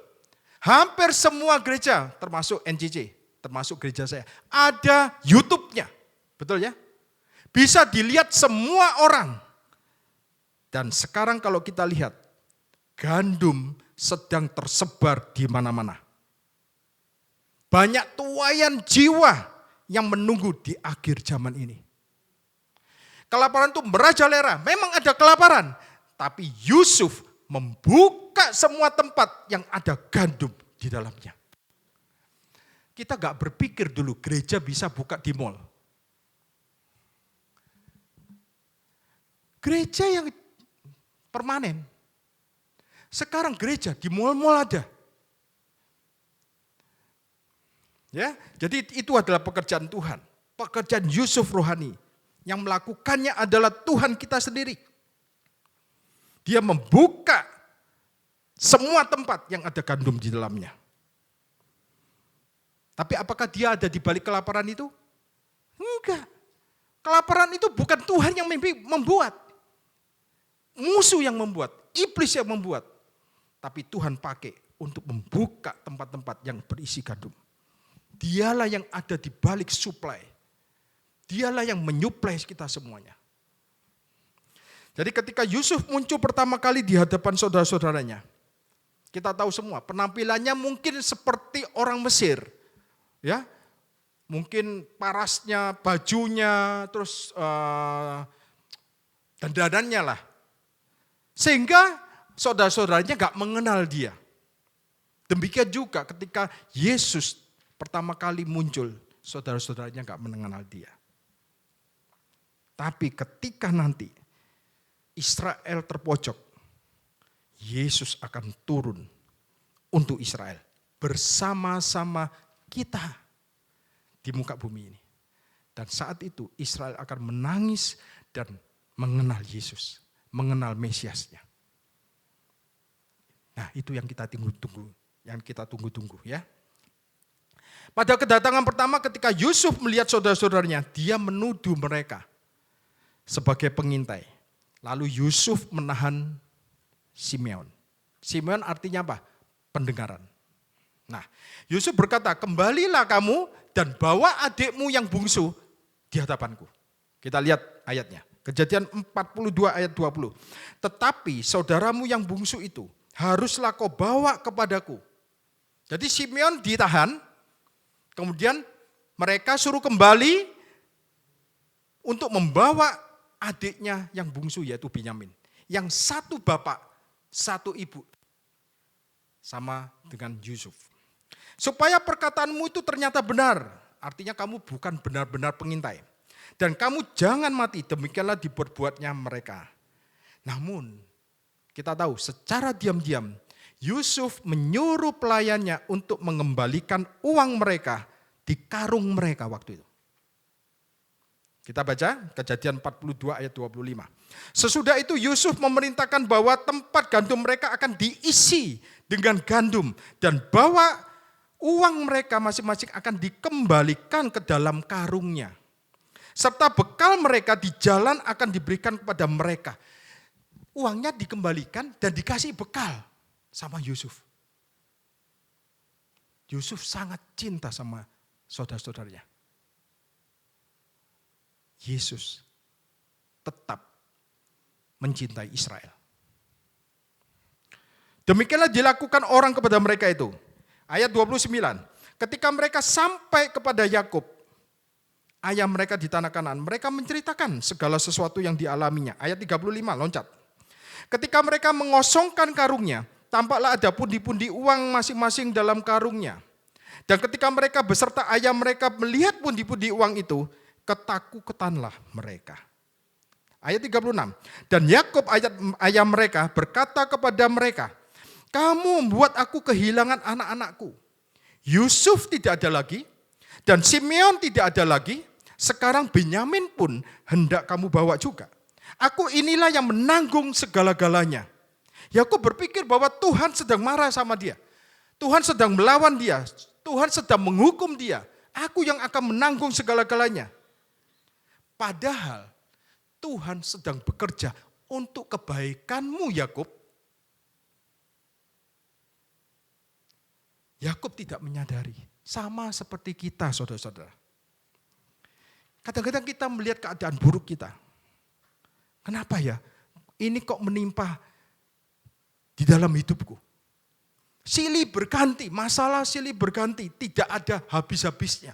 Hampir semua gereja, termasuk NJJ, termasuk gereja saya, ada YouTube-nya. Betul ya? Bisa dilihat semua orang. Dan sekarang kalau kita lihat, gandum sedang tersebar di mana-mana. Banyak tuaian jiwa yang menunggu di akhir zaman ini. Kelaparan itu merajalela, memang ada kelaparan. Tapi Yusuf membuka semua tempat yang ada gandum di dalamnya. Kita gak berpikir dulu gereja bisa buka di mall. Gereja yang permanen. Sekarang gereja di mall-mall ada. Ya, jadi itu adalah pekerjaan Tuhan. Pekerjaan Yusuf rohani. Yang melakukannya adalah Tuhan kita sendiri. Dia membuka semua tempat yang ada gandum di dalamnya. Tapi apakah dia ada di balik kelaparan itu? Enggak. Kelaparan itu bukan Tuhan yang membuat. musuh yang membuat, iblis yang membuat. Tapi Tuhan pakai untuk membuka tempat-tempat yang berisi gandum. Dialah yang ada di balik supply. Dialah yang menyuplai kita semuanya. Jadi ketika Yusuf muncul pertama kali di hadapan saudara-saudaranya, kita tahu semua penampilannya mungkin seperti orang Mesir. Ya, mungkin parasnya, bajunya, terus dandanannya lah. Sehingga saudara-saudaranya gak mengenal dia. Demikian juga ketika Yesus pertama kali muncul, saudara-saudaranya gak mengenal dia. Tapi ketika nanti Israel terpojok, Yesus akan turun untuk Israel bersama-sama kita di muka bumi ini. Dan saat itu Israel akan menangis dan mengenal Yesus, mengenal Mesiasnya. Nah, itu yang kita tunggu-tunggu, ya. Pada kedatangan pertama ketika Yusuf melihat saudara-saudaranya, dia menuduh mereka sebagai pengintai. Lalu Yusuf menahan Simeon. Simeon artinya apa? Pendengaran. Nah, Yusuf berkata, kembalilah kamu dan bawa adikmu yang bungsu di hadapanku. Kita lihat ayatnya. Kejadian 42 ayat 20. Tetapi saudaramu yang bungsu itu haruslah kau bawa kepadaku. Jadi Simeon ditahan, kemudian mereka suruh kembali untuk membawa adiknya yang bungsu yaitu Binyamin. Yang satu bapak, satu ibu. Sama dengan Yusuf. Supaya perkataanmu itu ternyata benar. Artinya kamu bukan benar-benar pengintai. Dan kamu jangan mati, demikianlah diperbuatnya mereka. Namun kita tahu secara diam-diam Yusuf menyuruh pelayannya untuk mengembalikan uang mereka di karung mereka waktu itu. Kita baca Kejadian 42 ayat 25. Sesudah itu Yusuf memerintahkan bahwa tempat gandum mereka akan diisi dengan gandum. Dan bahwa uang mereka masing-masing akan dikembalikan ke dalam karungnya. Serta bekal mereka di jalan akan diberikan kepada mereka. Uangnya dikembalikan dan dikasih bekal sama Yusuf. Yusuf sangat cinta sama saudara-saudaranya. Yesus tetap mencintai Israel. Demikianlah dilakukan orang kepada mereka itu. Ayat 29. Ketika mereka sampai kepada Yakub, ayah mereka di tanah Kanaan, mereka menceritakan segala sesuatu yang dialaminya. Ayat 35, loncat. Ketika mereka mengosongkan karungnya, tampaklah ada pundi-pundi uang masing-masing dalam karungnya. Dan ketika mereka beserta ayah mereka melihat pundi-pundi uang itu, ketakutanlah mereka. Ayat 36. Dan Yakub ayah mereka berkata kepada mereka, kamu membuat aku kehilangan anak-anakku. Yusuf tidak ada lagi, dan Simeon tidak ada lagi. Sekarang Binyamin pun hendak kamu bawa juga. Aku inilah yang menanggung segala-galanya. Yakub berpikir bahwa Tuhan sedang marah sama dia. Tuhan sedang melawan dia. Tuhan sedang menghukum dia. Aku yang akan menanggung segala-galanya. Padahal Tuhan sedang bekerja untuk kebaikanmu, Yakub. Yakub tidak menyadari. Sama seperti kita, saudara-saudara. Kadang-kadang kita melihat keadaan buruk kita. Kenapa ya? Ini kok menimpa di dalam hidupku. Silih berganti, masalah silih berganti. Tidak ada habis-habisnya.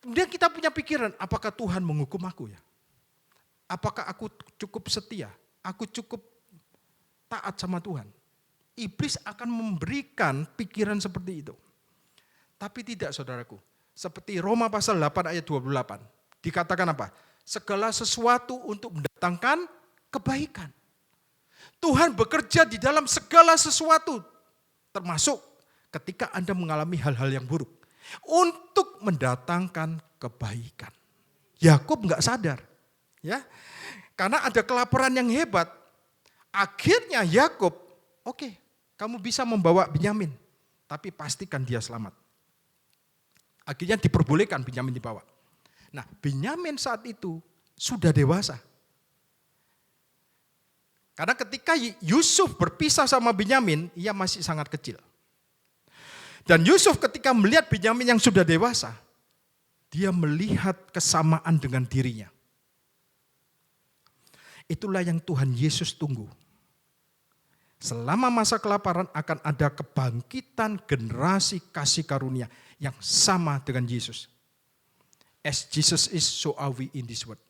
Kemudian kita punya pikiran, apakah Tuhan menghukum aku ya? Apakah aku cukup setia? Aku cukup taat sama Tuhan? Iblis akan memberikan pikiran seperti itu. Tapi tidak, saudaraku. Seperti Roma pasal 8 ayat 28. Dikatakan apa? Segala sesuatu untuk mendatangkan kebaikan. Tuhan bekerja di dalam segala sesuatu. Termasuk ketika Anda mengalami hal-hal yang buruk. Untuk mendatangkan kebaikan. Yakub enggak sadar. Ya, karena ada kelaparan yang hebat. Akhirnya Yakub, oke, kamu bisa membawa Binyamin. Tapi pastikan dia selamat. Akhirnya diperbolehkan Binyamin dibawa. Nah, Binyamin saat itu sudah dewasa. Karena ketika Yusuf berpisah sama Benyamin, ia masih sangat kecil. Dan Yusuf ketika melihat Benyamin yang sudah dewasa, dia melihat kesamaan dengan dirinya. Itulah yang Tuhan Yesus tunggu. Selama masa kelaparan akan ada kebangkitan generasi kasih karunia yang sama dengan Yesus. As Jesus is, so are we in this world.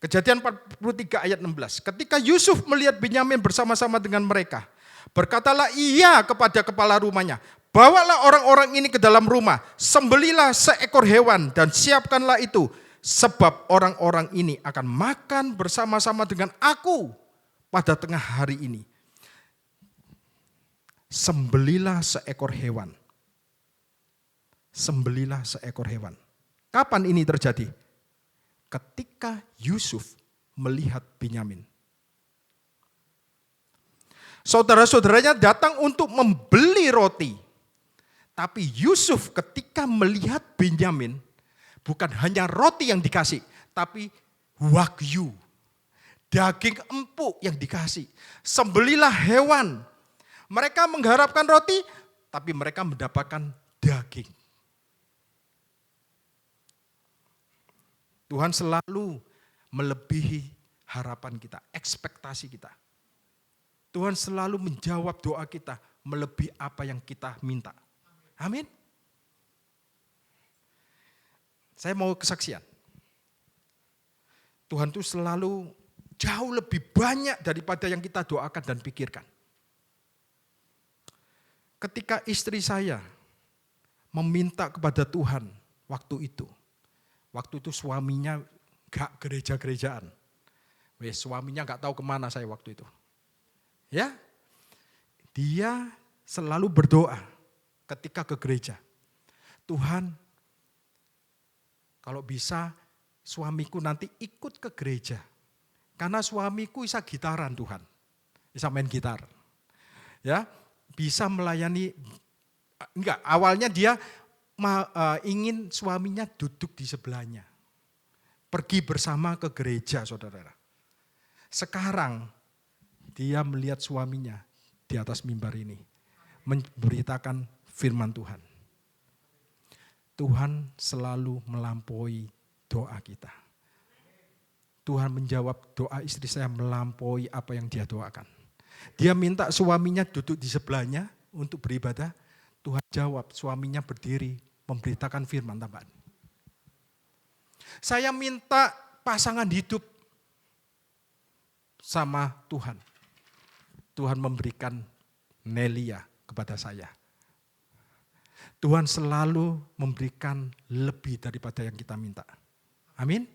Kejadian 43 ayat 16. Ketika Yusuf melihat Benyamin bersama-sama dengan mereka, berkatalah ia kepada kepala rumahnya, bawalah orang-orang ini ke dalam rumah, sembelilah seekor hewan dan siapkanlah itu, sebab orang-orang ini akan makan bersama-sama dengan aku pada tengah hari ini. Sembelilah seekor hewan. Sembelilah seekor hewan. Kapan ini terjadi? Ketika Yusuf melihat Benyamin. Saudara-saudaranya datang untuk membeli roti. Tapi Yusuf ketika melihat Benyamin, bukan hanya roti yang dikasih, tapi wagyu, daging empuk yang dikasih. Sembelilah hewan. Mereka mengharapkan roti, tapi mereka mendapatkan daging. Tuhan selalu melebihi harapan kita, ekspektasi kita. Tuhan selalu menjawab doa kita melebihi apa yang kita minta. Amin. Saya mau kesaksian. Tuhan itu selalu jauh lebih banyak daripada yang kita doakan dan pikirkan. Ketika istri saya meminta kepada Tuhan waktu itu suaminya gak gereja-gerejaan. Suaminya gak tahu kemana saya waktu itu. Ya, dia selalu berdoa ketika ke gereja. Tuhan, kalau bisa suamiku nanti ikut ke gereja. Karena suamiku bisa gitaran Tuhan. Bisa main gitar. Ya, bisa melayani. Enggak, awalnya dia ingin suaminya duduk di sebelahnya. Pergi bersama ke gereja, saudara. Sekarang dia melihat suaminya di atas mimbar ini. Memberitakan firman Tuhan. Tuhan selalu melampaui doa kita. Tuhan menjawab doa istri saya melampaui apa yang dia doakan. Dia minta suaminya duduk di sebelahnya untuk beribadah. Tuhan jawab, suaminya berdiri memberitakan firman tambahan. Saya minta pasangan hidup sama Tuhan. Tuhan memberikan Nelia kepada saya. Tuhan selalu memberikan lebih daripada yang kita minta. Amin.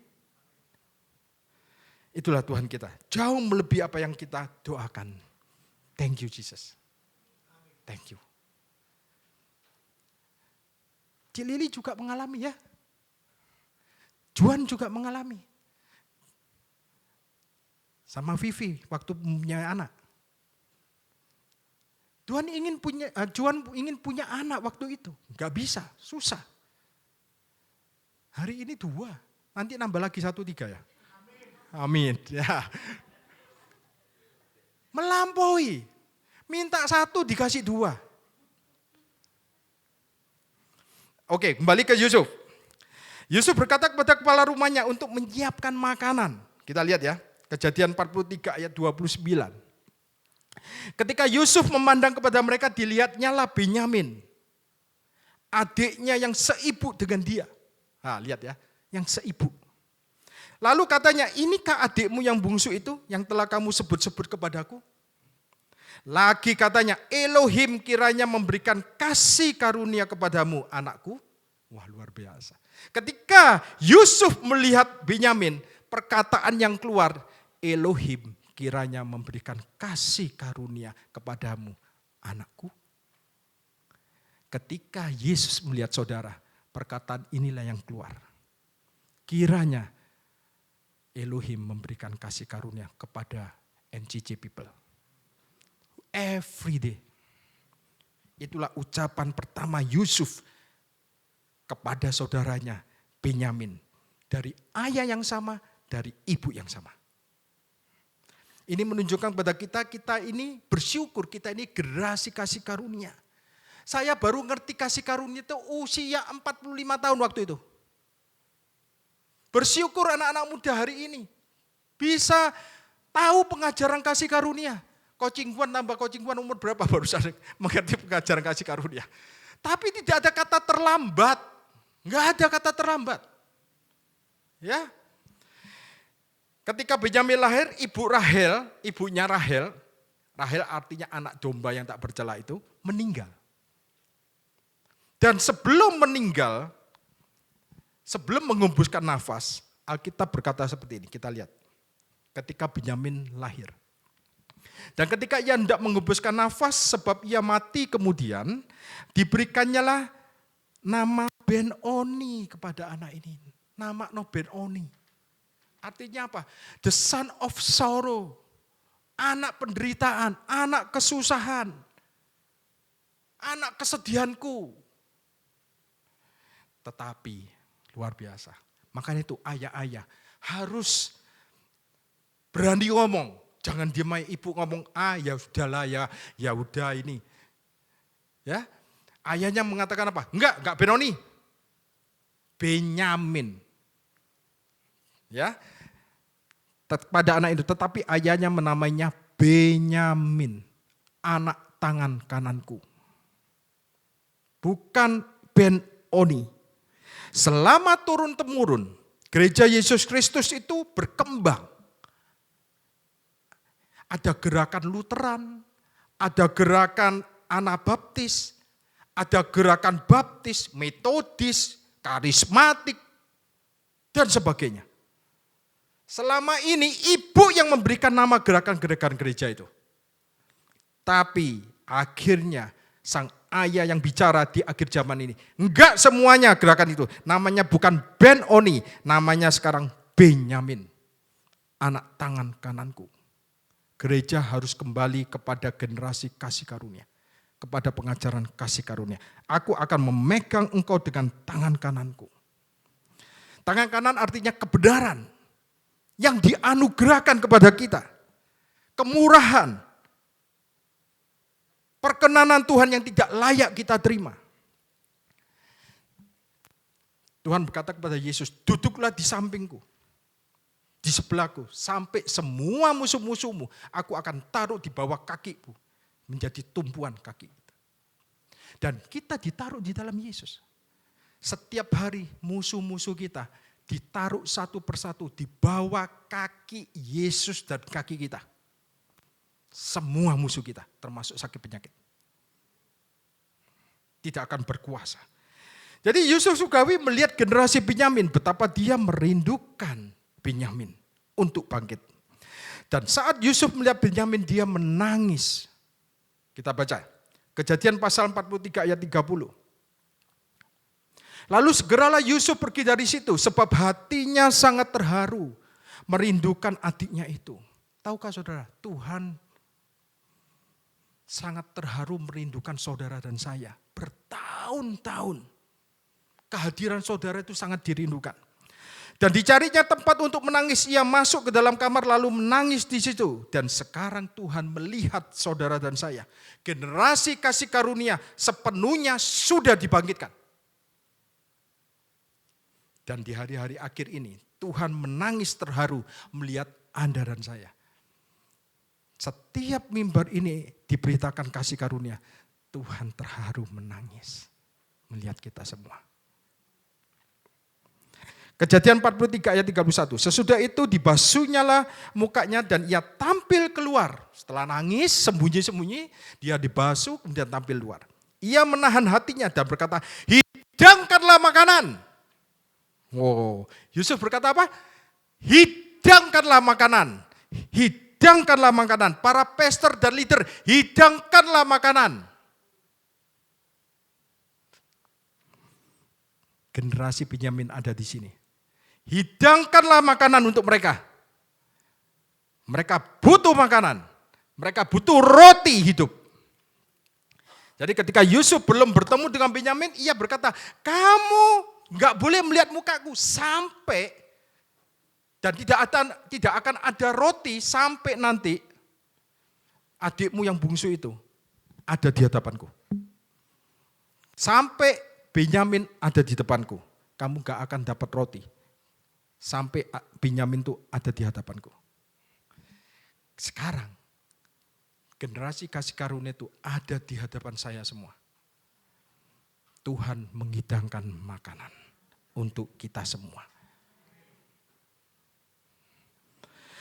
Itulah Tuhan kita. Jauh melebihi apa yang kita doakan. Thank you Jesus. Thank you. Cik Lili juga mengalami ya. Juan juga mengalami. Sama Vivi waktu punya anak. Juan ingin punya anak waktu itu. Gak bisa, susah. Hari ini 2, nanti nambah lagi 1, 3 ya. Amin. Ya. Melampaui. Minta 1 dikasih 2. Oke, kembali ke Yusuf. Yusuf berkata kepada kepala rumahnya untuk menyiapkan makanan. Kita lihat ya, Kejadian 43 ayat 29. Ketika Yusuf memandang kepada mereka, dilihatnya lah Benyamin, adiknya yang seibu dengan dia. Nah, lihat ya, yang seibu. Lalu katanya, inikah adikmu yang bungsu itu yang telah kamu sebut-sebut kepadaku? Lagi katanya, Elohim kiranya memberikan kasih karunia kepadamu, anakku. Wah, luar biasa. Ketika Yusuf melihat Benyamin, perkataan yang keluar, Elohim kiranya memberikan kasih karunia kepadamu, anakku. Ketika Yesus melihat saudara, perkataan inilah yang keluar. Kiranya Elohim memberikan kasih karunia kepada NCC people. Every day. Itulah ucapan pertama Yusuf kepada saudaranya Benyamin. Dari ayah yang sama, dari ibu yang sama. Ini menunjukkan kepada kita ini bersyukur, kita ini generasi kasih karunia. Saya baru ngerti kasih karunia itu usia 45 tahun waktu itu. Bersyukur anak-anak muda hari ini bisa tahu pengajaran kasih karunia. Coaching one tambah coaching one umur berapa baru saya mengerti pengajaran kasih karunia. Tapi tidak ada kata terlambat. Enggak ada kata terlambat. Ya. Ketika Benyamin lahir, ibunya Rahel artinya anak domba yang tak bercela itu, meninggal. Dan sebelum meninggal, sebelum mengembuskan nafas, Alkitab berkata seperti ini, kita lihat. Ketika Benyamin lahir. Dan ketika ia hendak mengembuskan nafas, sebab ia mati kemudian, diberikannya lah nama Ben-Oni kepada anak ini. Nama Ben-Oni. Artinya apa? The son of sorrow. Anak penderitaan, anak kesusahan. Anak kesedihanku. Tetapi luar biasa. Makanya itu ayah-ayah harus berani ngomong. Jangan diam aja ibu ngomong, ya sudahlah ya udah ini. Ya. Ayahnya mengatakan apa? Enggak Ben-Oni. Benyamin. Ya. Pada anak itu, tetapi ayahnya menamainya Benyamin, anak tangan kananku. Bukan Ben-Oni. Selama turun-temurun, gereja Yesus Kristus itu berkembang. Ada gerakan Lutheran, ada gerakan Anabaptis, ada gerakan Baptis, Metodis, Karismatik, dan sebagainya. Selama ini ibu yang memberikan nama gerakan-gerakan gereja itu. Tapi akhirnya sang ayah yang bicara di akhir zaman ini. Enggak semuanya gerakan itu. Namanya bukan Ben-Oni, namanya sekarang Benyamin. Anak tangan kananku. Gereja harus kembali kepada generasi kasih karunia. Kepada pengajaran kasih karunia. Aku akan memegang engkau dengan tangan kananku. Tangan kanan artinya kebenaran. Yang dianugerahkan kepada kita. Kemurahan. Perkenanan Tuhan yang tidak layak kita terima. Tuhan berkata kepada Yesus, duduklah di sampingku. Di sebelahku. Sampai semua musuh-musuhmu aku akan taruh di bawah kakiku. Menjadi tumpuan kaki kita. Dan kita ditaruh di dalam Yesus. Setiap hari musuh-musuh kita ditaruh satu persatu di bawah kaki Yesus dan kaki kita. Semua musuh kita, termasuk sakit penyakit. Tidak akan berkuasa. Jadi Yusuf Sugawi melihat generasi Benyamin, betapa dia merindukan Benyamin untuk bangkit. Dan saat Yusuf melihat Benyamin, dia menangis. Kita baca, Kejadian pasal 43 ayat 30. Lalu segeralah Yusuf pergi dari situ sebab hatinya sangat terharu merindukan adiknya itu. Tahukah saudara, Tuhan sangat terharu merindukan saudara dan saya. Bertahun-tahun kehadiran saudara itu sangat dirindukan. Dan dicarinya tempat untuk menangis, ia masuk ke dalam kamar lalu menangis di situ. Dan sekarang Tuhan melihat saudara dan saya. Generasi kasih karunia sepenuhnya sudah dibangkitkan. Dan di hari-hari akhir ini, Tuhan menangis terharu melihat Anda dan saya. Setiap mimbar ini diberitakan kasih karunia, Tuhan terharu menangis melihat kita semua. Kejadian 43 ayat 31. Sesudah itu dibasuhnyalah mukanya dan ia tampil keluar. Setelah nangis, sembunyi-sembunyi, dia dibasuh kemudian tampil keluar. Ia menahan hatinya dan berkata, hidangkanlah makanan. Wow, Yusuf berkata apa? Hidangkanlah makanan. Hidangkanlah makanan. Para pastor dan leader, hidangkanlah makanan. Generasi Benyamin ada di sini. Hidangkanlah makanan untuk mereka. Mereka butuh makanan. Mereka butuh roti hidup. Jadi ketika Yusuf belum bertemu dengan Benyamin, ia berkata, kamu enggak boleh melihat mukaku sampai Dan tidak akan ada roti sampai nanti adikmu yang bungsu itu ada di hadapanku. Sampai Benyamin ada di depanku, kamu gak akan dapat roti. Sampai Benyamin itu ada di hadapanku. Sekarang, generasi kasih karunia itu ada di hadapan saya semua. Tuhan menghidangkan makanan untuk kita semua.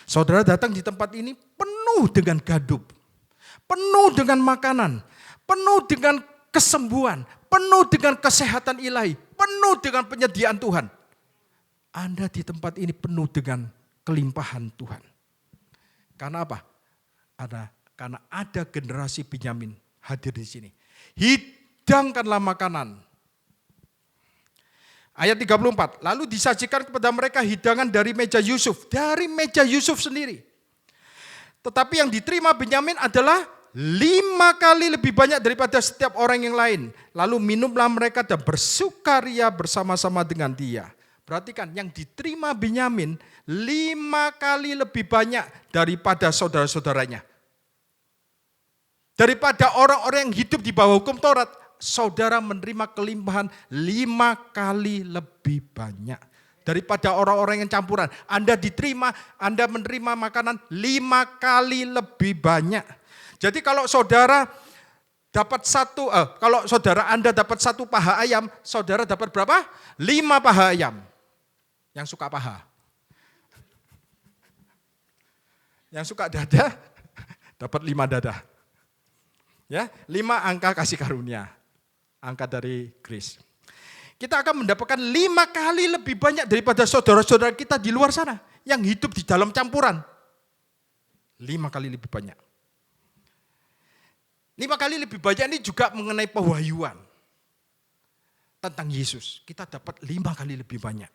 Saudara datang di tempat ini penuh dengan gaduh, penuh dengan makanan, penuh dengan kesembuhan, penuh dengan kesehatan ilahi, penuh dengan penyediaan Tuhan. Anda di tempat ini penuh dengan kelimpahan Tuhan. Karena apa? Karena ada generasi Benyamin hadir di sini. Hidangkanlah makanan. Ayat 34, lalu disajikan kepada mereka hidangan dari meja Yusuf. Dari meja Yusuf sendiri. Tetapi yang diterima Benyamin adalah 5 kali lebih banyak daripada setiap orang yang lain. Lalu minumlah mereka dan bersukaria bersama-sama dengan dia. Perhatikan, yang diterima Benyamin 5 kali lebih banyak daripada saudara-saudaranya. Daripada orang-orang yang hidup di bawah hukum Taurat, saudara menerima kelimpahan 5 kali lebih banyak. Daripada orang-orang yang campuran. Anda menerima makanan 5 kali lebih banyak. Jadi kalau saudara Anda dapat 1 paha ayam, saudara dapat berapa? 5 paha ayam. Yang suka paha. Yang suka dada, dapat 5 dada. Ya, 5 angka kasih karunia. Angka dari Grace. Kita akan mendapatkan 5 kali lebih banyak daripada saudara-saudara kita di luar sana. Yang hidup di dalam campuran. 5 kali lebih banyak. 5 kali lebih banyak ini juga mengenai pewahyuan. Tentang Yesus. Kita dapat 5 kali lebih banyak.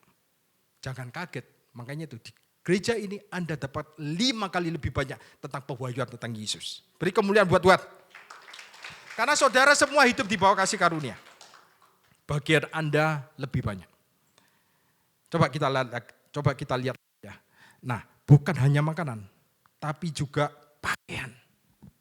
Jangan kaget. Makanya itu di gereja ini Anda dapat 5 kali lebih banyak tentang pewahyuan tentang Yesus. Beri kemuliaan buat Tuhan. Karena saudara semua hidup di bawah kasih karunia. Bagian Anda lebih banyak. Coba kita lihat ya. Nah, bukan hanya makanan, tapi juga pakaian.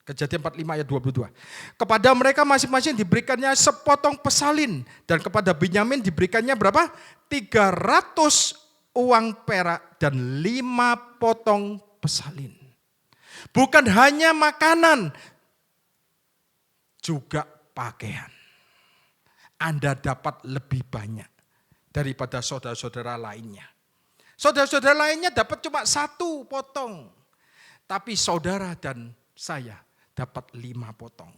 Kejadian 45 ayat 22. Kepada mereka masing-masing diberikannya sepotong pesalin. Dan kepada Benyamin diberikannya berapa? 300 uang perak dan 5 potong pesalin. Bukan hanya makanan, juga pakaian. Anda dapat lebih banyak daripada saudara-saudara lainnya. Saudara-saudara lainnya dapat cuma 1 potong. Tapi saudara dan saya dapat 5 potong.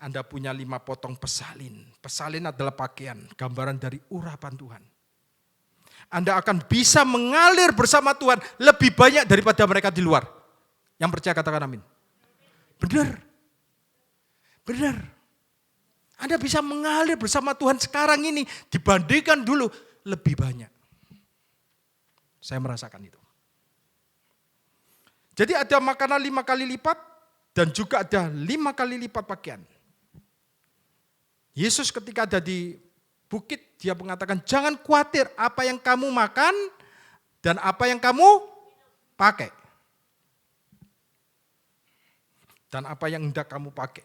Anda punya 5 potong pesalin. Pesalin adalah pakaian, gambaran dari urapan Tuhan. Anda akan bisa mengalir bersama Tuhan lebih banyak daripada mereka di luar. Yang percaya katakan amin. Benar. Benar. Anda bisa mengalir bersama Tuhan sekarang ini dibandingkan dulu lebih banyak. Saya merasakan itu. Jadi ada makanan 5 kali lipat dan juga ada 5 kali lipat pakaian. Yesus ketika ada di bukit, dia mengatakan, jangan khawatir apa yang kamu makan dan apa yang kamu pakai. Dan apa yang hendak kamu pakai.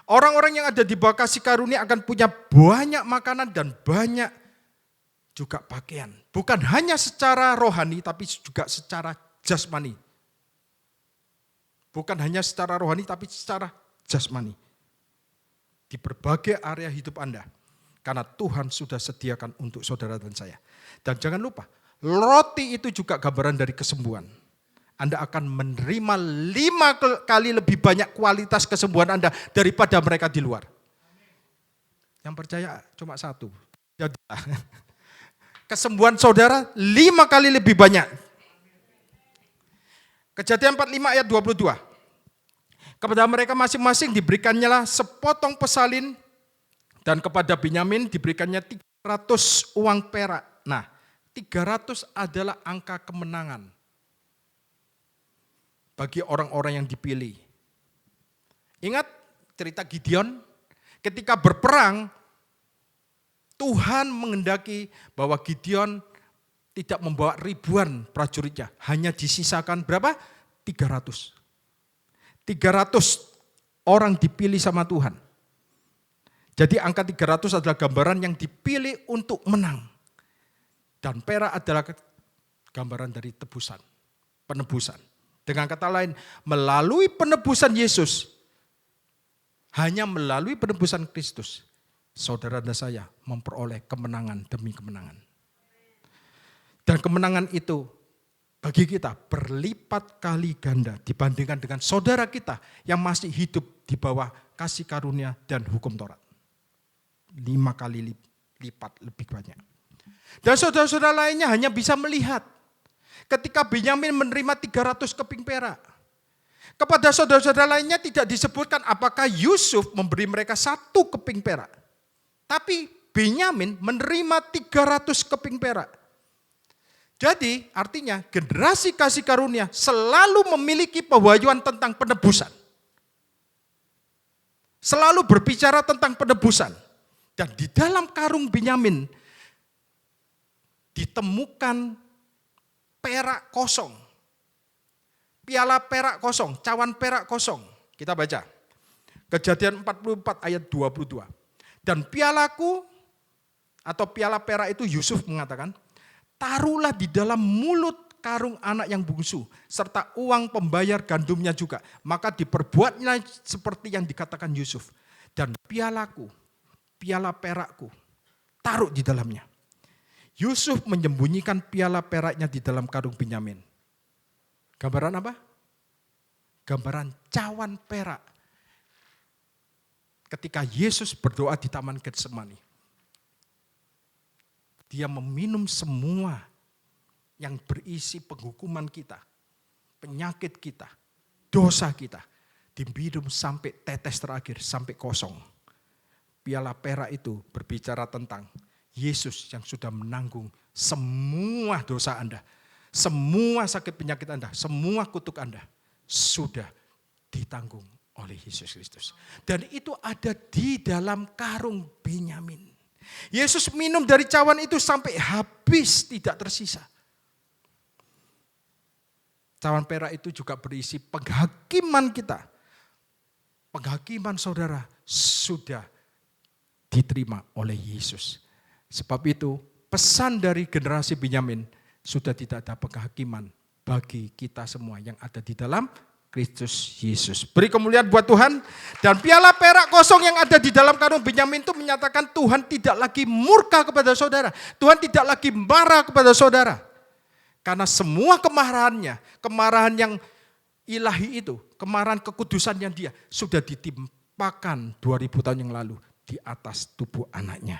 Orang-orang yang ada di bawah kasih karunia akan punya banyak makanan dan banyak juga pakaian. Bukan hanya secara rohani, tapi juga secara jasmani. Bukan hanya secara rohani, tapi secara jasmani. Di berbagai area hidup Anda. Karena Tuhan sudah sediakan untuk saudara dan saya. Dan jangan lupa, roti itu juga gambaran dari kesembuhan. Anda akan menerima 5 kali lebih banyak kualitas kesembuhan Anda daripada mereka di luar. Yang percaya cuma 1. Jadilah. Kesembuhan saudara 5 kali lebih banyak. Kejadian 45 ayat 22. Kepada mereka masing-masing diberikannya lah sepotong pesalin. Dan kepada Benyamin diberikannya 300 uang perak. Nah, 300 adalah angka kemenangan bagi orang-orang yang dipilih. Ingat cerita Gideon? Ketika berperang, Tuhan menghendaki bahwa Gideon tidak membawa ribuan prajuritnya, hanya disisakan berapa? 300. 300 orang dipilih sama Tuhan. Jadi angka 300 adalah gambaran yang dipilih untuk menang. Dan perak adalah gambaran dari tebusan, penebusan. Dengan kata lain, melalui penebusan Yesus, hanya melalui penebusan Kristus, saudara dan saya memperoleh kemenangan demi kemenangan. Dan kemenangan itu bagi kita berlipat kali ganda dibandingkan dengan saudara kita yang masih hidup di bawah kasih karunia dan hukum Taurat. 5 kali lipat lebih banyak. Dan saudara-saudara lainnya hanya bisa melihat ketika Benyamin menerima 300 keping perak. Kepada saudara-saudara lainnya tidak disebutkan apakah Yusuf memberi mereka 1 keping perak. Tapi Benyamin menerima 300 keping perak. Jadi artinya generasi kasih karunia selalu memiliki pewahyuan tentang penebusan. Selalu berbicara tentang penebusan. Dan di dalam karung Benyamin ditemukan perak kosong. Piala perak kosong, cawan perak kosong. Kita baca. Kejadian 44 ayat 22. Dan pialaku atau piala perak itu Yusuf mengatakan, taruhlah di dalam mulut karung anak yang bungsu, serta uang pembayar gandumnya juga. Maka diperbuatnya seperti yang dikatakan Yusuf. Dan pialaku, piala perakku, taruh di dalamnya. Yusuf menyembunyikan piala peraknya di dalam karung Benyamin. Gambaran apa? Gambaran cawan perak. Ketika Yesus berdoa di Taman Getsemani, dia meminum semua yang berisi penghukuman kita, penyakit kita, dosa kita. Diminum sampai tetes terakhir, sampai kosong. Piala perak itu berbicara tentang Yesus yang sudah menanggung semua dosa Anda. Semua sakit penyakit Anda, semua kutuk Anda sudah ditanggung oleh Yesus Kristus. Dan itu ada di dalam karung Benyamin. Yesus minum dari cawan itu sampai habis, tidak tersisa. Cawan perak itu juga berisi penghakiman kita. Penghakiman saudara sudah diterima oleh Yesus. Sebab itu pesan dari generasi Benyamin sudah tidak ada penghakiman bagi kita semua yang ada di dalam Kristus Yesus. Beri kemuliaan buat Tuhan. Dan piala perak kosong yang ada di dalam karung Benyamin itu menyatakan Tuhan tidak lagi murka kepada saudara. Tuhan tidak lagi marah kepada saudara. Karena semua kemarahannya, kemarahan yang ilahi itu, kemarahan kekudusan yang dia sudah ditimpakan 2000 tahun yang lalu di atas tubuh anaknya,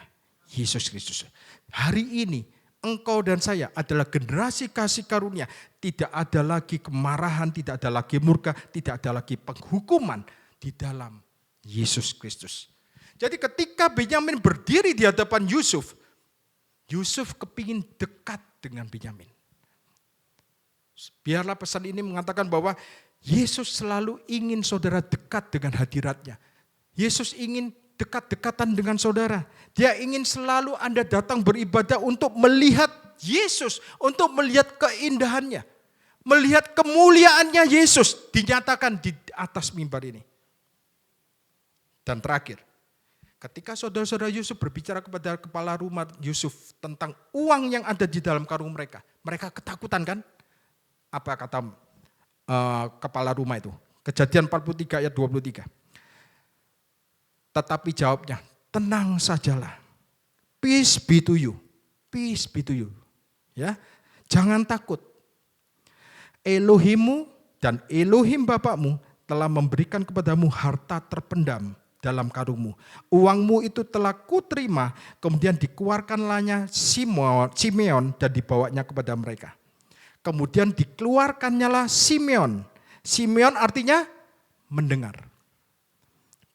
Yesus Kristus. Hari ini engkau dan saya adalah generasi kasih karunia. Tidak ada lagi kemarahan, tidak ada lagi murka, tidak ada lagi penghukuman di dalam Yesus Kristus. Jadi ketika Benyamin berdiri di hadapan Yusuf, Yusuf kepingin dekat dengan Benyamin. Biarlah pesan ini mengatakan bahwa Yesus selalu ingin saudara dekat dengan hadiratnya. Yesus ingin dekat-dekatan dengan saudara. Dia ingin selalu Anda datang beribadah untuk melihat Yesus, untuk melihat keindahannya, melihat kemuliaannya Yesus dinyatakan di atas mimbar ini. Dan terakhir, ketika saudara-saudara Yusuf berbicara kepada kepala rumah Yusuf tentang uang yang ada di dalam karung mereka, mereka ketakutan kan? Apa kata kepala rumah itu? Kejadian 43 ayat 23. Tetapi jawabnya, tenang sajalah. Peace be to you. Peace be to you. Ya, jangan takut. Elohimmu dan Elohim bapakmu telah memberikan kepadamu harta terpendam dalam karungmu. Uangmu itu telah kuterima, kemudian dikeluarkanlahnya Simeon dan dibawanya kepada mereka. Kemudian dikeluarkannyalah Simeon. Simeon artinya mendengar.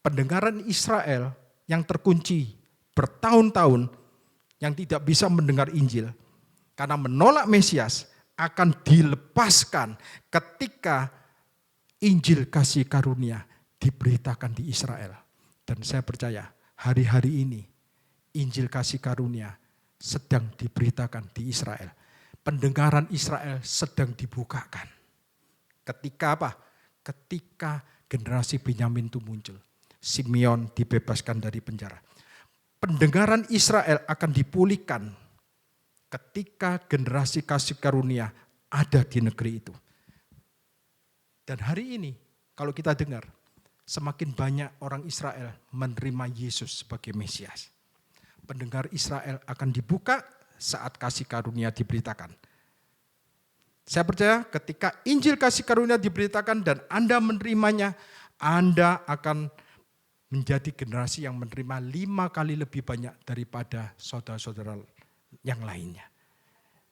Pendengaran Israel yang terkunci bertahun-tahun yang tidak bisa mendengar Injil karena menolak Mesias akan dilepaskan ketika Injil kasih karunia diberitakan di Israel. Dan saya percaya hari-hari ini Injil kasih karunia sedang diberitakan di Israel. pendengaran Israel sedang dibukakan. Ketika apa? Ketika generasi Benyamin itu muncul. Simeon dibebaskan dari penjara. Pendengaran Israel akan dipulihkan ketika generasi kasih karunia ada di negeri itu. Dan hari ini kalau kita dengar, semakin banyak orang Israel menerima Yesus sebagai Mesias. Pendengar Israel akan dibuka saat kasih karunia diberitakan. Saya percaya ketika Injil kasih karunia diberitakan dan Anda menerimanya, Anda akan menjadi generasi yang menerima 5 kali lebih banyak daripada saudara-saudara yang lainnya.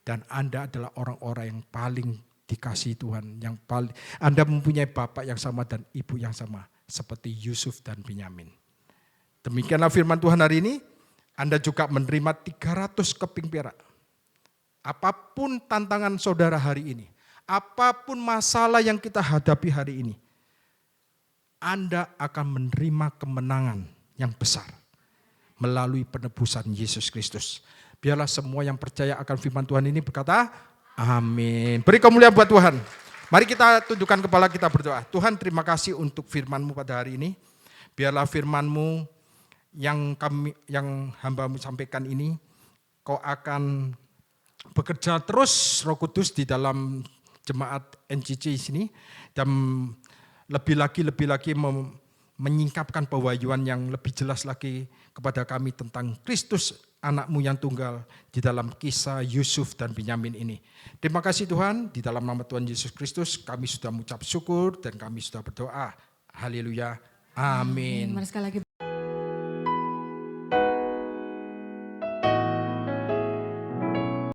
Dan Anda adalah orang-orang yang paling dikasihi Tuhan, yang paling Anda mempunyai bapak yang sama dan ibu yang sama seperti Yusuf dan Benyamin. Demikianlah firman Tuhan hari ini. Anda juga menerima 300 keping perak. Apapun tantangan saudara hari ini, apapun masalah yang kita hadapi hari ini, Anda akan menerima kemenangan yang besar melalui penebusan Yesus Kristus. Biarlah semua yang percaya akan firman Tuhan ini berkata, amin. Beri kemuliaan buat Tuhan. Mari kita tundukkan kepala, kita berdoa. Tuhan, terima kasih untuk firman-Mu pada hari ini. Biarlah firman-Mu yang hamba-Mu sampaikan ini, Kau akan bekerja terus Roh Kudus di dalam jemaat NCC sini, dan lebih lagi menyingkapkan pewahyuan yang lebih jelas lagi kepada kami tentang Kristus, anak-Mu yang tunggal di dalam kisah Yusuf dan Benyamin ini. Terima kasih Tuhan, di dalam nama Tuhan Yesus Kristus kami sudah mengucap syukur dan kami sudah berdoa. Haleluya. Amin. Mari sekali lagi